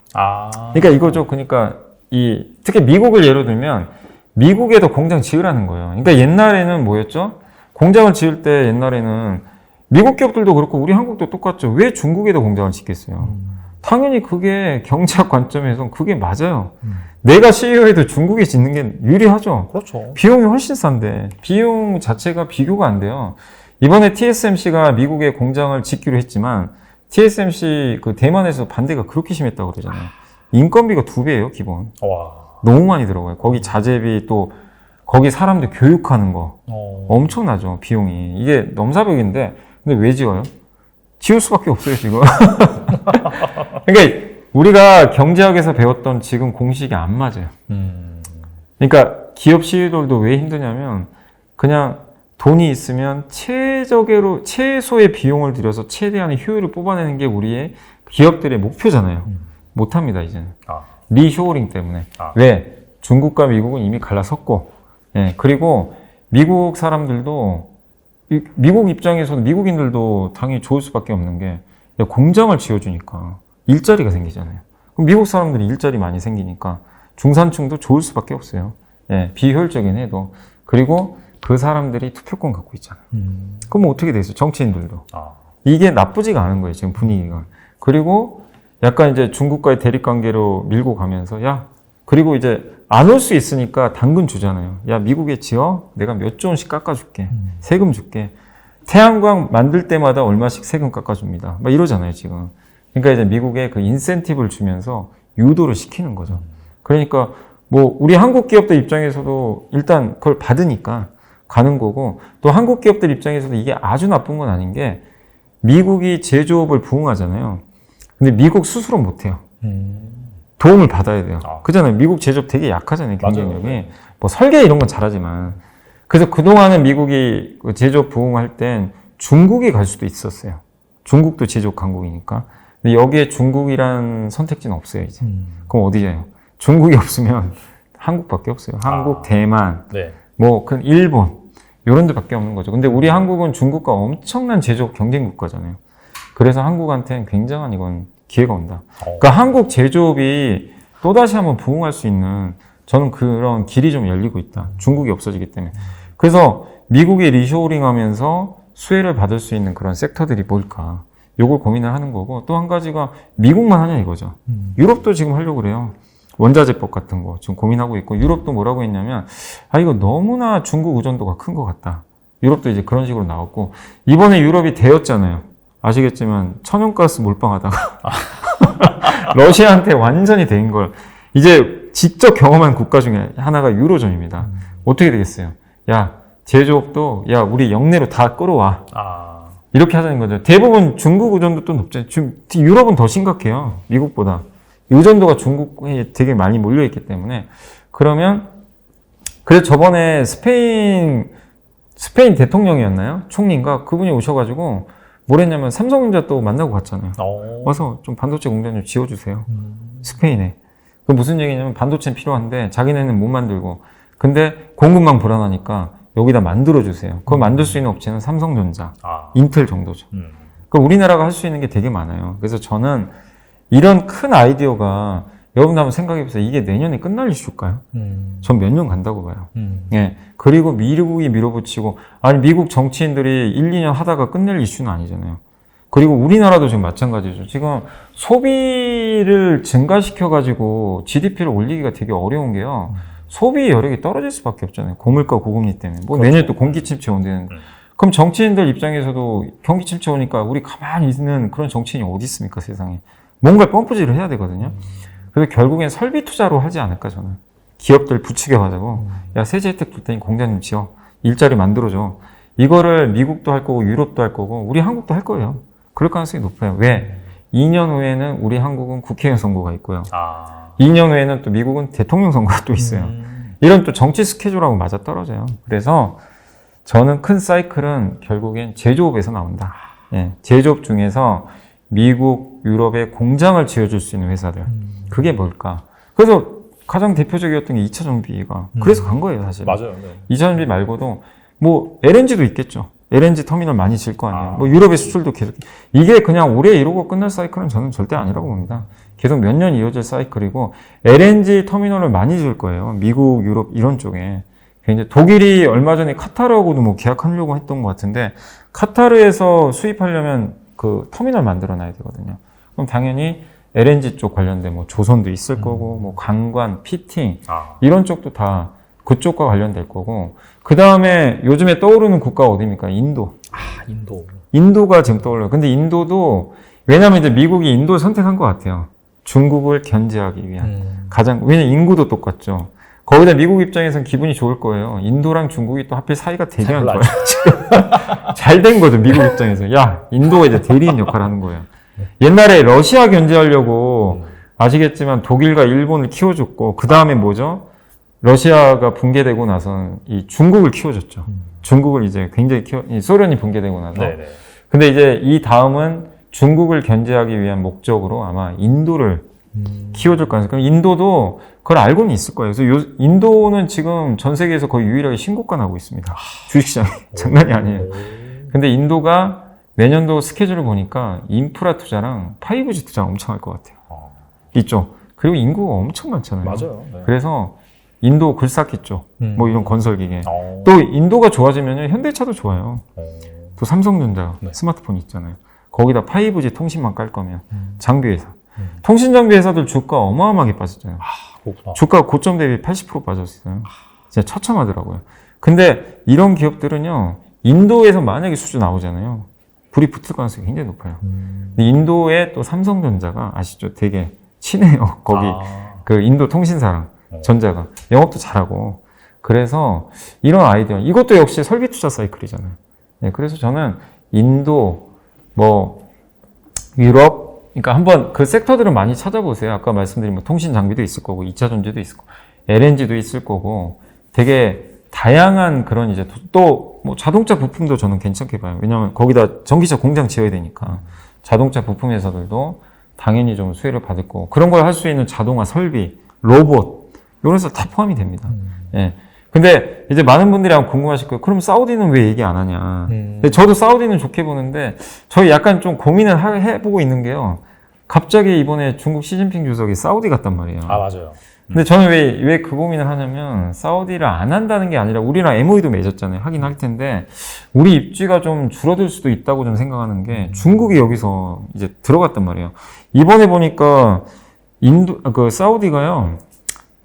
Speaker 2: 그러니까 이거죠. 그러니까 특히 미국을 예로 들면 미국에도 공장 지으라는 거예요. 그러니까 옛날에는 뭐였죠? 공장을 지을 때 옛날에는 미국 기업들도 그렇고 우리 한국도 똑같죠. 왜 중국에도 공장을 짓겠어요? 당연히 그게 경제학 관점에선 그게 맞아요. 내가 CEO에도 중국에 짓는 게 유리하죠.
Speaker 1: 그렇죠.
Speaker 2: 비용이 훨씬 싼데 비용 자체가 비교가 안 돼요. 이번에 TSMC가 미국에 공장을 짓기로 했지만 TSMC 그 대만에서 반대가 그렇게 심했다고 그러잖아요. 인건비가 2배예요, 기본.
Speaker 1: 와.
Speaker 2: 너무 많이 들어가요. 거기 자재비 또 거기 사람들 교육하는 거 엄청나죠, 비용이. 이게 넘사벽인데 근데 왜 지어요? 지을 수밖에 없어요, 지금. 그러니까 우리가 경제학에서 배웠던 지금 공식이 안 맞아요. 그러니까 기업 CEO들도 왜 힘드냐면 그냥 돈이 있으면 최소의 비용을 들여서 최대한의 효율을 뽑아내는 게 우리의 기업들의 목표잖아요. 못합니다, 이제는. 리쇼어링 때문에. 왜? 중국과 미국은 이미 갈라섰고, 예, 그리고 미국 사람들도, 미국 입장에서는 미국인들도 당연히 좋을 수밖에 없는 게, 공장을 지어주니까 일자리가 생기잖아요. 그럼 미국 사람들이 일자리 많이 생기니까 중산층도 좋을 수밖에 없어요. 예, 비효율적인 해도. 그리고 그 사람들이 투표권 갖고 있잖아요. 그럼 어떻게 되겠어요? 정치인들도. 이게 나쁘지가 않은 거예요, 지금 분위기가. 그리고 약간 이제 중국과의 대립 관계로 밀고 가면서 그리고 이제 안 올 수 있으니까 당근 주잖아요. 야, 미국에 지어? 내가 몇 조 원씩 깎아줄게. 세금 줄게. 태양광 만들 때마다 얼마씩 세금 깎아줍니다. 막 이러잖아요, 지금. 그러니까 이제 미국에 그 인센티브를 주면서 유도를 시키는 거죠. 그러니까 뭐 우리 한국 기업들 입장에서도 일단 그걸 받으니까 가는 거고, 또 한국 기업들 입장에서도 이게 아주 나쁜 건 아닌 게 미국이 제조업을 부흥하잖아요. 근데 미국 스스로 못 해요. 도움을 받아야 돼요. 그잖아요. 미국 제조업 되게 약하잖아요. 경쟁력이.
Speaker 1: 맞아요.
Speaker 2: 뭐 설계 이런 건 잘하지만. 그래서 그동안은 미국이 제조업 부흥할 땐 중국이 갈 수도 있었어요. 중국도 제조업 강국이니까. 근데 여기에 중국이란 선택지는 없어요, 이제. 그럼 어디예요? 중국이 없으면 한국밖에 없어요. 한국, 대만,
Speaker 1: 네.
Speaker 2: 뭐, 그 일본, 이런 데밖에 없는 거죠. 근데 우리 한국은 중국과 엄청난 제조업 경쟁 국가잖아요. 그래서 한국한테는 굉장한 이건 기회가 온다. 그러니까 한국 제조업이 또다시 한번 부흥할 수 있는, 저는 그런 길이 좀 열리고 있다. 중국이 없어지기 때문에. 그래서 미국이 리쇼어링 하면서 수혜를 받을 수 있는 그런 섹터들이 뭘까? 요걸 고민을 하는 거고, 또 한 가지가 미국만 하냐 이거죠. 유럽도 지금 하려고 그래요. 원자재법 같은 거 지금 고민하고 있고, 유럽도 뭐라고 했냐면, 이거 너무나 중국 의존도가 큰 것 같다. 유럽도 이제 그런 식으로 나왔고, 이번에 유럽이 되었잖아요. 아시겠지만 천연가스 몰빵하다가 러시아한테 완전히 된 걸 이제 직접 경험한 국가 중에 하나가 유로존입니다. 어떻게 되겠어요? 야, 제조업도 야 우리 영내로 다 끌어와. 이렇게 하자는 거죠. 대부분 중국 의존도 또 높잖아요. 지금 유럽은 더 심각해요. 미국보다. 의존도가 중국에 되게 많이 몰려있기 때문에. 그러면 그래서 저번에 스페인 대통령이었나요? 총리인가? 그분이 오셔가지고 뭘 했냐면 삼성전자 또 만나고 갔잖아요. 와서 좀 반도체 공장 좀 지어주세요. 스페인에. 그 무슨 얘기냐면 반도체는 필요한데 자기네는 못 만들고, 근데 공급망 불안하니까 여기다 만들어주세요. 그걸 만들 수 있는 업체는 삼성전자, 인텔 정도죠. 그러니까 우리나라가 할 수 있는 게 되게 많아요. 그래서 저는 이런 큰 아이디어가, 여러분들 한번 생각해보세요. 이게 내년에 끝날 이슈일까요? 전 몇 년 간다고 봐요. 예. 그리고 미국이 밀어붙이고, 아니, 미국 정치인들이 1, 2년 하다가 끝낼 이슈는 아니잖아요. 그리고 우리나라도 지금 마찬가지죠. 지금 소비를 증가시켜가지고 GDP를 올리기가 되게 어려운 게요. 소비 여력이 떨어질 수밖에 없잖아요. 고물가 고금리 때문에. 뭐 그렇죠. 내년에 또 공기 침체 온다는. 그럼 정치인들 입장에서도 경기 침체 오니까 우리 가만히 있는 그런 정치인이 어디 있습니까, 세상에. 뭔가 펌프질을 해야 되거든요. 그래서 결국엔 설비 투자로 하지 않을까, 저는. 기업들 부추겨가지고, 야, 세제 혜택 줄 테니 공장 좀 지어. 일자리 만들어줘. 이거를 미국도 할 거고, 유럽도 할 거고, 우리 한국도 할 거예요. 그럴 가능성이 높아요. 왜? 2년 후에는 우리 한국은 국회의원 선거가 있고요. 2년 후에는 또 미국은 대통령 선거가 또 있어요. 이런 또 정치 스케줄하고 맞아 떨어져요. 그래서 저는 큰 사이클은 결국엔 제조업에서 나온다. 예, 제조업 중에서 미국, 유럽에 공장을 지어줄 수 있는 회사들. 그게 뭘까? 그래서 가장 대표적이었던 게 2차 전지가 그래서 간 거예요, 사실.
Speaker 1: 맞아요. 네.
Speaker 2: 2차 전지 말고도 뭐 LNG도 있겠죠. LNG 터미널 많이 질 거 아니에요. 뭐 유럽의 수출도 계속. 이게 그냥 올해 이러고 끝날 사이클은 저는 절대 아니라고 봅니다. 계속 몇 년 이어질 사이클이고, LNG 터미널을 많이 질 거예요. 미국, 유럽 이런 쪽에. 이제 독일이 얼마 전에 카타르하고도 뭐 계약하려고 했던 것 같은데, 카타르에서 수입하려면 그 터미널 만들어 놔야 되거든요. 그럼 당연히 LNG 쪽 관련된 뭐 조선도 있을 거고, 뭐 관관, 피팅 이런 쪽도 다 그쪽과 관련될 거고, 그 다음에 요즘에 떠오르는 국가가 어디입니까? 인도.
Speaker 1: 인도.
Speaker 2: 인도가 지금 떠올라요. 근데 인도도 왜냐면 이제 미국이 인도를 선택한 것 같아요. 중국을 견제하기 위한 왜냐면 인구도 똑같죠. 거기다 미국 입장에서는 기분이 좋을 거예요. 인도랑 중국이 또 하필 사이가 되게 안 좋아요. 잘 된 거죠, 미국 입장에서. 야, 인도가 이제 대리인 역할을 하는 거예요. 옛날에 러시아 견제하려고 아시겠지만 독일과 일본을 키워줬고, 그 다음에 뭐죠? 러시아가 붕괴되고 나서는 이 중국을 키워줬죠. 중국을 이제 굉장히 소련이 붕괴되고 나서. 네네. 근데 이제 이 다음은 중국을 견제하기 위한 목적으로 아마 인도를 키워줄 가능성이. 그럼 인도도 그걸 알고는 있을 거예요. 그래서 인도는 지금 전 세계에서 거의 유일하게 신고가 나고 있습니다. 주식시장이. 장난이 아니에요. 근데 인도가 내년도 스케줄을 보니까 인프라 투자랑 5G 투자 엄청 할 것 같아요. 이쪽. 그리고 인구가 엄청 많잖아요.
Speaker 1: 맞아요. 네.
Speaker 2: 그래서 인도 글삭기 쪽, 뭐 이런 건설기계. 또 인도가 좋아지면 현대차도 좋아요. 또 삼성전자 스마트폰 있잖아요. 거기다 5G 통신만 깔 거면 장비 회사. 통신 장비 회사들 주가 어마어마하게 빠졌잖아요. 주가 고점 대비 80% 빠졌어요. 진짜 처참하더라고요. 근데 이런 기업들은요, 인도에서 만약에 수주 나오잖아요. 불이 붙을 가능성이 굉장히 높아요. 근데 인도에 또 삼성전자가 아시죠? 되게 친해요. 거기 그 인도 통신사랑 전자가 영업도 잘하고 그래서 이런 아이디어 이것도 역시 설비 투자 사이클이잖아요. 네, 그래서 저는 인도 뭐 유럽 그러니까 한번 그 섹터들을 많이 찾아보세요. 아까 말씀드린 뭐 통신 장비도 있을 거고 2차 전지도 있을 거고 LNG도 있을 거고 되게 다양한 그런 이제 또 뭐 자동차 부품도 저는 괜찮게 봐요. 왜냐하면 거기다 전기차 공장 지어야 되니까 자동차 부품 회사들도 당연히 좀 수혜를 받을 거고 그런 걸 할 수 있는 자동화 설비, 로봇 이런 데서 다 포함이 됩니다. 예. 근데 이제 많은 분들이 아마 궁금하실 거예요. 그럼 사우디는 왜 얘기 안 하냐? 근데 저도 사우디는 좋게 보는데 저희 약간 좀 고민을 해보고 있는 게요. 갑자기 이번에 중국 시진핑 주석이 사우디 갔단 말이에요.
Speaker 1: 아, 맞아요.
Speaker 2: 근데 저는 왜 그 고민을 하냐면 사우디를 안 한다는 게 아니라 우리랑 MOU도 맺었잖아요. 하긴 할 텐데 우리 입지가 좀 줄어들 수도 있다고 좀 생각하는 게 중국이 여기서 이제 들어갔단 말이에요. 이번에 보니까 그 사우디가요.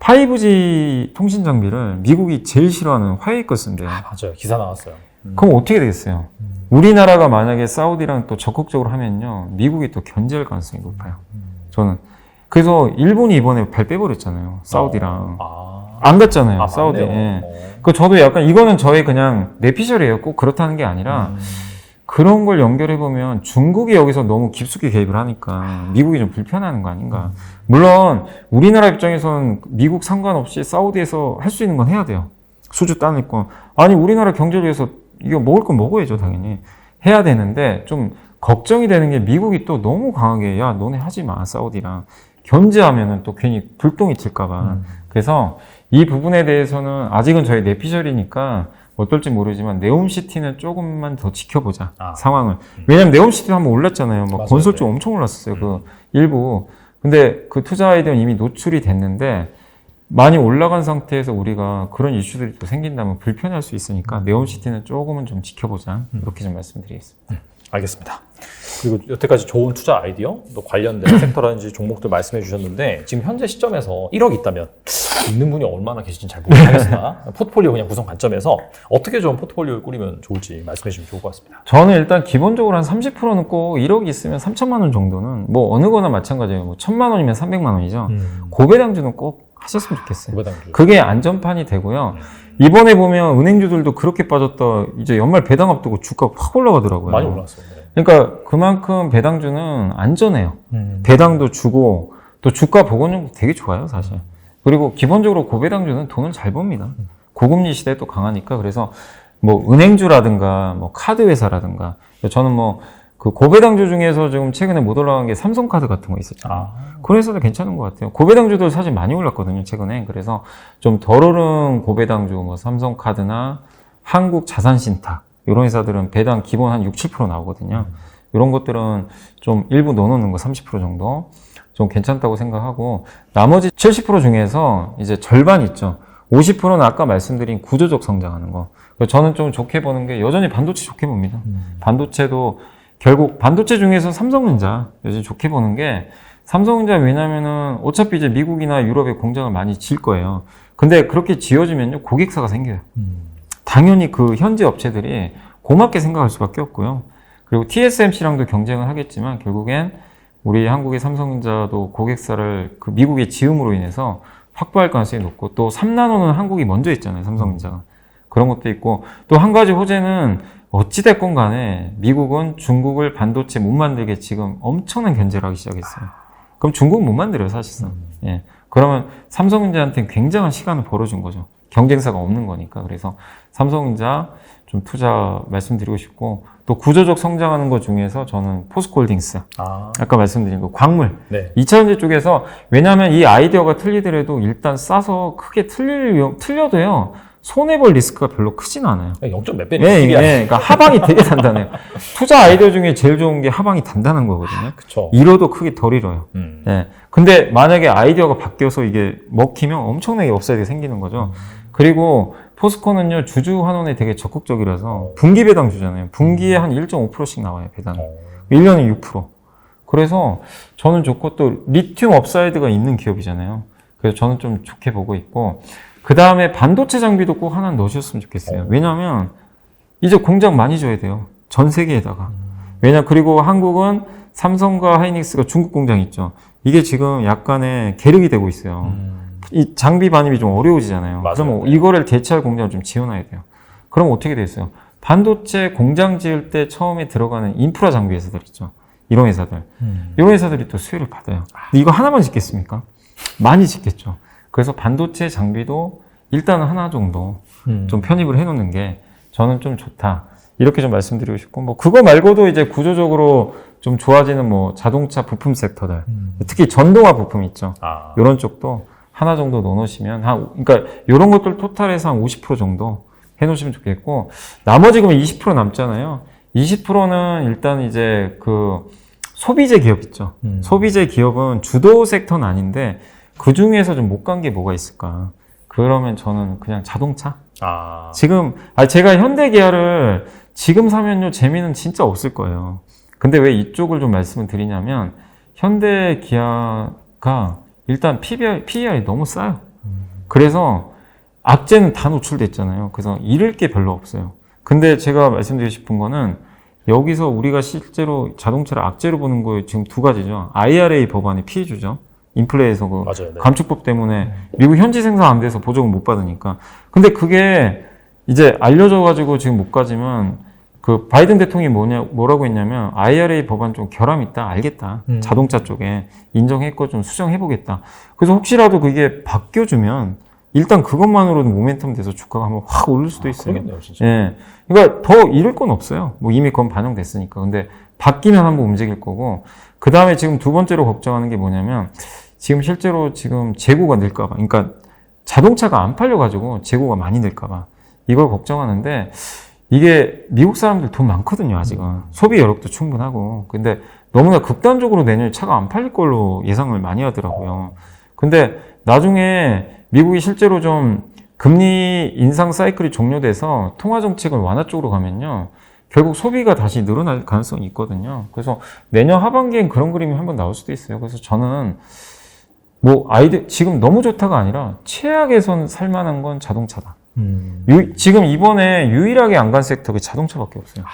Speaker 2: 5G 통신 장비를 미국이 제일 싫어하는 화웨이 거 쓴대요.
Speaker 1: 아, 맞아요. 기사 나왔어요.
Speaker 2: 그럼 어떻게 되겠어요? 우리나라가 만약에 사우디랑 또 적극적으로 하면요. 미국이 또 견제할 가능성이 높아요. 저는. 그래서 일본이 이번에 발 빼버렸잖아요. 사우디랑. 안 갔잖아요. 사우디. 예. 그 저도 약간 이거는 저의 그냥 내피셜이에요. 꼭 그렇다는 게 아니라 그런 걸 연결해보면 중국이 여기서 너무 깊숙이 개입을 하니까 미국이 좀 불편해하는 거 아닌가. 물론 우리나라 입장에서는 미국 상관없이 사우디에서 할 수 있는 건 해야 돼요. 수주 따낼 건. 아니 우리나라 경제를 위해서 이거 먹을 건 먹어야죠. 당연히. 해야 되는데 좀 걱정이 되는 게 미국이 또 너무 강하게 야 너네 하지 마 사우디랑. 견제하면은 또 괜히 불똥이 튈까봐. 그래서 이 부분에 대해서는 아직은 저희 내피셜이니까 어떨지 모르지만 네옴시티는 조금만 더 지켜보자 상황을. 왜냐면 네옴시티도 한번 올랐잖아요. 뭐 건설주 엄청 올랐었어요. 그 일부. 근데 그 투자 아이디어는 이미 노출이 됐는데 많이 올라간 상태에서 우리가 그런 이슈들이 또 생긴다면 불편할 수 있으니까 네옴시티는 조금은 좀 지켜보자. 이렇게 좀 말씀드리겠습니다.
Speaker 1: 알겠습니다. 그리고 여태까지 좋은 투자 아이디어, 또 관련된 섹터라든지 종목들 말씀해 주셨는데 지금 현재 시점에서 1억 있다면 있는 분이 얼마나 계실지는 잘 모르겠으나 포트폴리오 그냥 구성 관점에서 어떻게 좀 포트폴리오를 꾸리면 좋을지 말씀해 주시면 좋을 것 같습니다.
Speaker 2: 저는 일단 기본적으로 한 30%는 꼭 1억이 있으면 3천만 원 정도는 뭐 어느 거나 마찬가지예요. 뭐 1,000만 원이면 300만 원이죠. 고배당주는 꼭 하셨으면 좋겠어요.
Speaker 1: 고배당주.
Speaker 2: 그게 안전판이 되고요. 이번에 보면 은행주들도 그렇게 빠졌다 이제 연말 배당 앞두고 주가 확 올라가더라고요.
Speaker 1: 많이 올랐어요. 네.
Speaker 2: 그러니까 그만큼 배당주는 안전해요. 배당도 주고 또 주가 복원력도 되게 좋아요, 사실. 그리고 기본적으로 고배당주는 돈을 잘 법니다. 고금리 시대에 또 강하니까. 그래서 뭐 은행주라든가 뭐 카드 회사라든가 저는 뭐 그 고배당주 중에서 지금 최근에 못 올라간 게 삼성카드 같은 거 있었잖아요. 그런 회사도 괜찮은 것 같아요. 고배당주도 사실 많이 올랐거든요, 최근에. 그래서 좀 덜 오른 고배당주, 뭐 삼성카드나 한국자산신탁 이런 회사들은 배당 기본 한 6, 7% 나오거든요. 이런 것들은 좀 일부 넣어놓는 거 30% 정도 좀 괜찮다고 생각하고 나머지 70% 중에서 이제 절반 있죠. 50%는 아까 말씀드린 구조적 성장하는 거. 저는 좀 좋게 보는 게 여전히 반도체 좋게 봅니다. 반도체도 결국 반도체 중에서 삼성전자 여전히 좋게 보는 게 삼성전자 왜냐면은 어차피 이제 미국이나 유럽에 공장을 많이 지을 거예요. 근데 그렇게 지어지면요 고객사가 생겨요. 당연히 그 현지 업체들이 고맙게 생각할 수밖에 없고요. 그리고 TSMC랑도 경쟁을 하겠지만 결국엔 우리 한국의 삼성전자도 고객사를 그 미국의 지음으로 인해서 확보할 가능성이 높고 또 3나노는 한국이 먼저 있잖아요. 삼성전자가. 그런 것도 있고 또 한 가지 호재는 어찌됐건 간에 미국은 중국을 반도체 못 만들게 지금 엄청난 견제를 하기 시작했어요. 그럼 중국은 못 만들어요, 사실상. 예. 그러면 삼성전자한테는 굉장한 시간을 벌어준 거죠. 경쟁사가 없는 거니까. 그래서 삼성전자 좀 투자 말씀드리고 싶고 또 구조적 성장하는 것 중에서 저는 포스코홀딩스 아까 말씀드린 거 광물
Speaker 1: 네.
Speaker 2: 2차전지 쪽에서 왜냐하면 이 아이디어가 틀리더라도 일단 싸서 크게 틀려도요 손해볼 리스크가 별로 크진 않아요.
Speaker 1: 0.몇 배니?
Speaker 2: 네, 그러니까 하방이 되게 단단해요. 투자 아이디어 중에 제일 좋은 게 하방이 단단한 거거든요.
Speaker 1: 그쵸.
Speaker 2: 잃어도 크게 덜 잃어요. 네. 근데 만약에 아이디어가 바뀌어서 이게 먹히면 엄청나게 업사이드가 생기는 거죠. 그리고 포스코는요 주주 환원에 되게 적극적이라서 분기 배당 주잖아요. 분기에 한 1.5%씩 나와요 배당. 1년에 6%. 그래서 저는 좋고 또 리튬 업사이드가 있는 기업이잖아요. 그래서 저는 좀 좋게 보고 있고 그 다음에 반도체 장비도 꼭 하나 넣으셨으면 좋겠어요. 왜냐하면 이제 공장 많이 줘야 돼요. 전 세계에다가. 그리고 한국은 삼성과 하이닉스가 중국 공장 있죠. 이게 지금 약간의 계륵이 되고 있어요. 이 장비 반입이 좀 어려워지잖아요.
Speaker 1: 맞아요.
Speaker 2: 그럼 이거를 대체할 공장을 좀 지어놔야 돼요. 그럼 어떻게 됐어요? 반도체 공장 지을 때 처음에 들어가는 인프라 장비 회사들 있죠. 이런 회사들. 이런 회사들이 또 수혜를 받아요. 근데 이거 하나만 짓겠습니까? 많이 짓겠죠. 그래서 반도체 장비도 일단 하나 정도 좀 편입을 해놓는 게 저는 좀 좋다. 이렇게 좀 말씀드리고 싶고, 뭐, 그거 말고도 이제 구조적으로 좀 좋아지는 뭐 자동차 부품 섹터들. 특히 전동화 부품 있죠. 이런 쪽도 하나 정도 넣어놓으시면, 그러니까 이런 것들 토탈해서 한 50% 정도 해놓으시면 좋겠고, 나머지 그러면 20% 남잖아요. 20%는 일단 이제 그 소비재 기업 있죠. 소비재 기업은 주도 섹터는 아닌데 그 중에서 좀 못 간 게 뭐가 있을까? 그러면 저는 그냥 자동차. 지금 제가 현대 기아를 지금 사면요 재미는 진짜 없을 거예요. 근데 왜 이쪽을 좀 말씀을 드리냐면 현대 기아가 일단 PER이 너무 싸요. 그래서 악재는 다 노출됐잖아요. 그래서 잃을 게 별로 없어요. 근데 제가 말씀드리고 싶은 거는 여기서 우리가 실제로 자동차를 악재로 보는 거에 지금 두 가지죠. IRA 법안이 피해주죠. 인플레에서 그
Speaker 1: 맞아요, 네.
Speaker 2: 감축법 때문에 미국 현지 생산 안 돼서 보조금 못 받으니까. 근데 그게 이제 알려져가지고 지금 못 가지만 그 바이든 대통령이 뭐라고 했냐면 IRA 법안 좀 결함 있다, 알겠다. 자동차 쪽에 인정했고 좀 수정해보겠다. 그래서 혹시라도 그게 바뀌어주면 일단 그것만으로도 모멘텀 돼서 주가가 한번 확 오를 수도 있어요.
Speaker 1: 그러겠네요, 진짜.
Speaker 2: 예. 그러니까 더 잃을 건 없어요. 뭐 이미 그건 반영됐으니까. 근데 바뀌면 한번 움직일 거고. 그 다음에 지금 두 번째로 걱정하는 게 뭐냐면 지금 실제로 지금 재고가 늘까봐. 그러니까 자동차가 안 팔려가지고 재고가 많이 늘까봐. 이걸 걱정하는데 이게 미국 사람들 돈 많거든요, 아직은. 소비 여력도 충분하고. 근데 너무나 극단적으로 내년에 차가 안 팔릴 걸로 예상을 많이 하더라고요. 근데 나중에 미국이 실제로 좀 금리 인상 사이클이 종료돼서 통화 정책을 완화 쪽으로 가면요. 결국 소비가 다시 늘어날 가능성이 있거든요. 그래서 내년 하반기엔 그런 그림이 한번 나올 수도 있어요. 그래서 저는 뭐 지금 너무 좋다가 아니라 최악에선 살만한 건 자동차다. 지금 이번에 유일하게 안 간 섹터가 자동차밖에 없어요.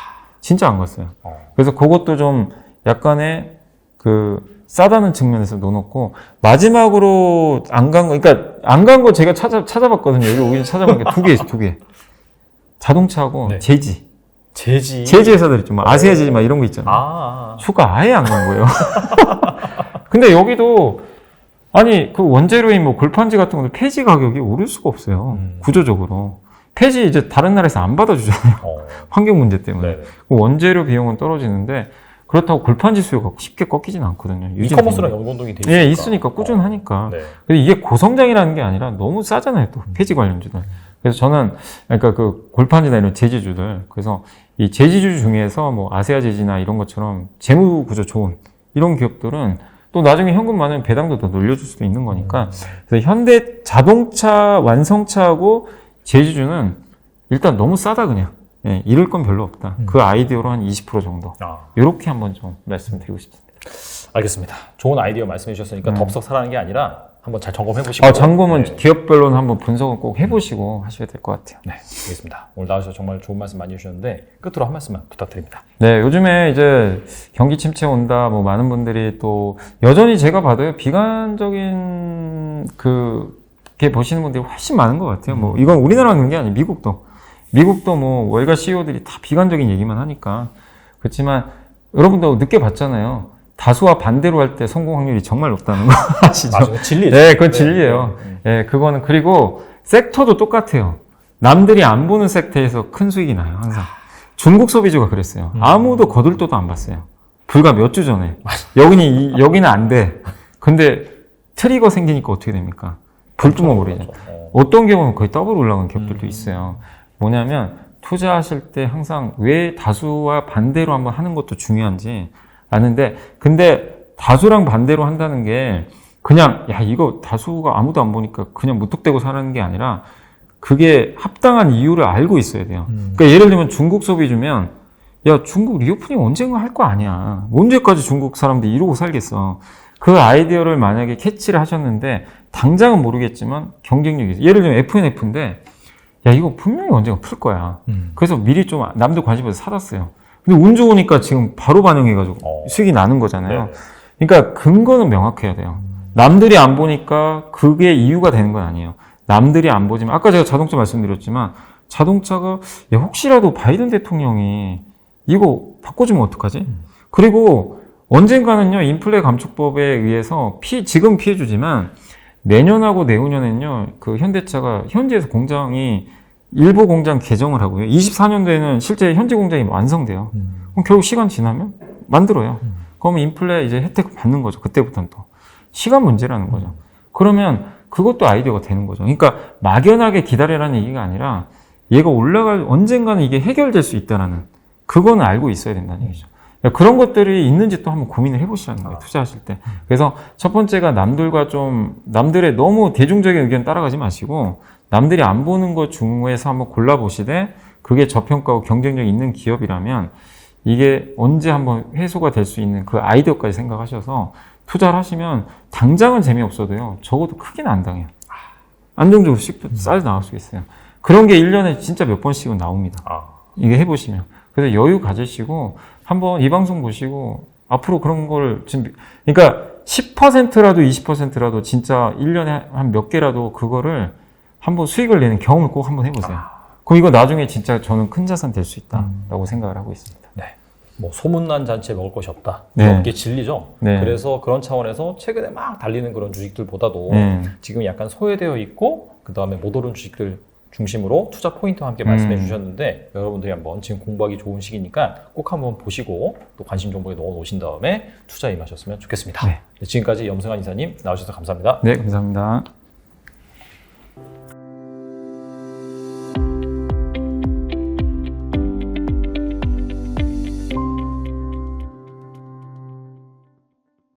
Speaker 2: 진짜 안 갔어요. 그래서 그것도 좀 약간의 그 싸다는 측면에서 넣어놓고 마지막으로 안 간 거, 그러니까 안 간 거 제가 찾아봤거든요. 여기 오긴 찾아본 게 두 개 있어요, 두 개. 자동차하고
Speaker 1: 네.
Speaker 2: 제지
Speaker 1: 제지
Speaker 2: 회사들 있죠. 막 아시아 제지 막 이런 거 있잖아요. 휴가 아예 안 간 거예요. 근데 여기도 아니 그 원재료인 뭐 골판지 같은 것도 폐지 가격이 오를 수가 없어요. 구조적으로 폐지 이제 다른 나라에서 안 받아주잖아요. 환경 문제 때문에. 그 원재료 비용은 떨어지는데 그렇다고 골판지 수요가 쉽게 꺾이진 않거든요.
Speaker 1: 이커머스랑 연관동이 돼 있으니까.
Speaker 2: 예, 있으니까 꾸준하니까.
Speaker 1: 네.
Speaker 2: 근데 이게 고성장이라는 게 아니라 너무 싸잖아요. 또 폐지 관련주들. 그래서 저는 그러니까 그 골판지나 이런 제지주들, 그래서 이 제지주 중에서 뭐 아세아 제지나 이런 것처럼 재무 구조 좋은 이런 기업들은 또 나중에 현금 많으면 배당도 더 늘려줄 수도 있는 거니까. 그래서 현대 자동차 완성차하고 제지주는 일단 너무 싸다 그냥. 예, 잃을 건 별로 없다. 그 아이디어로 한 20% 정도. 이렇게 한번 좀 말씀드리고 싶습니다.
Speaker 1: 알겠습니다. 좋은 아이디어 말씀해 주셨으니까 덥석 사라는 게 아니라 한번 잘 점검해 보시고.
Speaker 2: 점검은 네. 기업별로는 한번 분석을 꼭 해보시고 하셔야 될 것 같아요.
Speaker 1: 네, 알겠습니다. 오늘 나와주셔서 정말 좋은 말씀 많이 해주셨는데 끝으로 한 말씀만 부탁드립니다.
Speaker 2: 네, 요즘에 이제 경기 침체 온다, 뭐 많은 분들이 또 여전히 제가 봐도요 비관적인 게 보시는 분들이 훨씬 많은 것 같아요. 뭐 이건 우리나라만 그런 게 아니에요. 미국도 뭐 월가 CEO들이 다 비관적인 얘기만 하니까. 그렇지만 여러분도 느껴봤잖아요. 다수와 반대로 할 때 성공 확률이 정말 높다는 거 아시죠?
Speaker 1: 맞아요. 진리죠.
Speaker 2: 네, 그건 진리예요. 네, 그거는. 그리고 섹터도 똑같아요. 남들이 안 보는 섹터에서 큰 수익이 나요, 항상. 중국 소비주가 그랬어요. 아무도 거들떠도 안 봤어요. 불과 몇 주 전에. 여기는 안 돼. 근데 트리거 생기니까 어떻게 됩니까? 불 뿜어버리죠. 어떤 경우는 거의 더블 올라간 기업들도 있어요. 뭐냐면 투자하실 때 항상 왜 다수와 반대로 한번 하는 것도 중요한지 아는데, 근데 다수랑 반대로 한다는 게 그냥 야 이거 다수가 아무도 안 보니까 그냥 무턱대고 사는 게 아니라 그게 합당한 이유를 알고 있어야 돼요. 그러니까 예를 들면 중국 소비주면 야 중국 리오프닝 언젠가 할 거 아니야. 언제까지 중국 사람들이 이러고 살겠어. 그 아이디어를 만약에 캐치를 하셨는데 당장은 모르겠지만 경쟁력이 있어요. 예를 들면 FNF인데 야 이거 분명히 언젠가 풀 거야. 그래서 미리 좀 남들 관심 없어서 사놨어요. 근데 운 좋으니까 지금 바로 반영해가지고 수익이 나는 거잖아요. 그러니까 근거는 명확해야 돼요. 남들이 안 보니까 그게 이유가 되는 건 아니에요. 남들이 안 보지만 아까 제가 자동차 말씀드렸지만 자동차가 야, 혹시라도 바이든 대통령이 이거 바꿔주면 어떡하지? 그리고 언젠가는요 인플레 감축법에 의해서 지금 피해주지만 내년하고 내후년에는요 그 현대차가 현지에서 공장이 일부 공장 개정을 하고요. 24년도에는 실제 현지 공장이 완성돼요. 그럼 결국 시간 지나면 만들어요. 그러면 인플레 이제 혜택 받는 거죠. 그때부터는 또 시간 문제라는 거죠. 그러면 그것도 아이디어가 되는 거죠. 그러니까 막연하게 기다리라는 얘기가 아니라 얘가 언젠가는 이게 해결될 수 있다라는 그거는 알고 있어야 된다는 얘기죠. 그런 것들이 있는지 또 한번 고민을 해보시라는 거예요. 투자하실 때. 그래서 첫 번째가 남들의 너무 대중적인 의견 따라가지 마시고 남들이 안 보는 것 중에서 한번 골라보시되 그게 저평가하고 경쟁력이 있는 기업이라면 이게 언제 한번 해소가 될 수 있는 그 아이디어까지 생각하셔서 투자를 하시면 당장은 재미없어도요. 적어도 크게는 안 당해요. 안정적으로 쌀 나올 수 있어요. 그런 게 1년에 진짜 몇 번씩은 나옵니다. 이게 해보시면. 그래서 여유 가지시고 한번 이 방송 보시고 앞으로 그런 걸 그러니까 10%라도 20%라도 진짜 1년에 한 몇 개라도 그거를 한번 수익을 내는 경험을 꼭 한번 해보세요. 그럼 이거 나중에 진짜 저는 큰 자산 될 수 있다라고 생각을 하고 있습니다.
Speaker 1: 네. 뭐 소문난 잔치에 먹을 것이 없다.
Speaker 2: 네.
Speaker 1: 이게 진리죠.
Speaker 2: 네.
Speaker 1: 그래서 그런 차원에서 최근에 막 달리는 그런 주식들보다도
Speaker 2: 네.
Speaker 1: 지금 약간 소외되어 있고 그 다음에 못 오른 주식들 중심으로 투자 포인트와 함께 말씀해 주셨는데 여러분들이 한번 지금 공부하기 좋은 시기니까 꼭 한번 보시고 또 관심 정보에 넣어 놓으신 다음에 투자 임하셨으면 좋겠습니다.
Speaker 2: 네.
Speaker 1: 지금까지 염승환 이사님 나오셔서 감사합니다.
Speaker 2: 네, 감사합니다.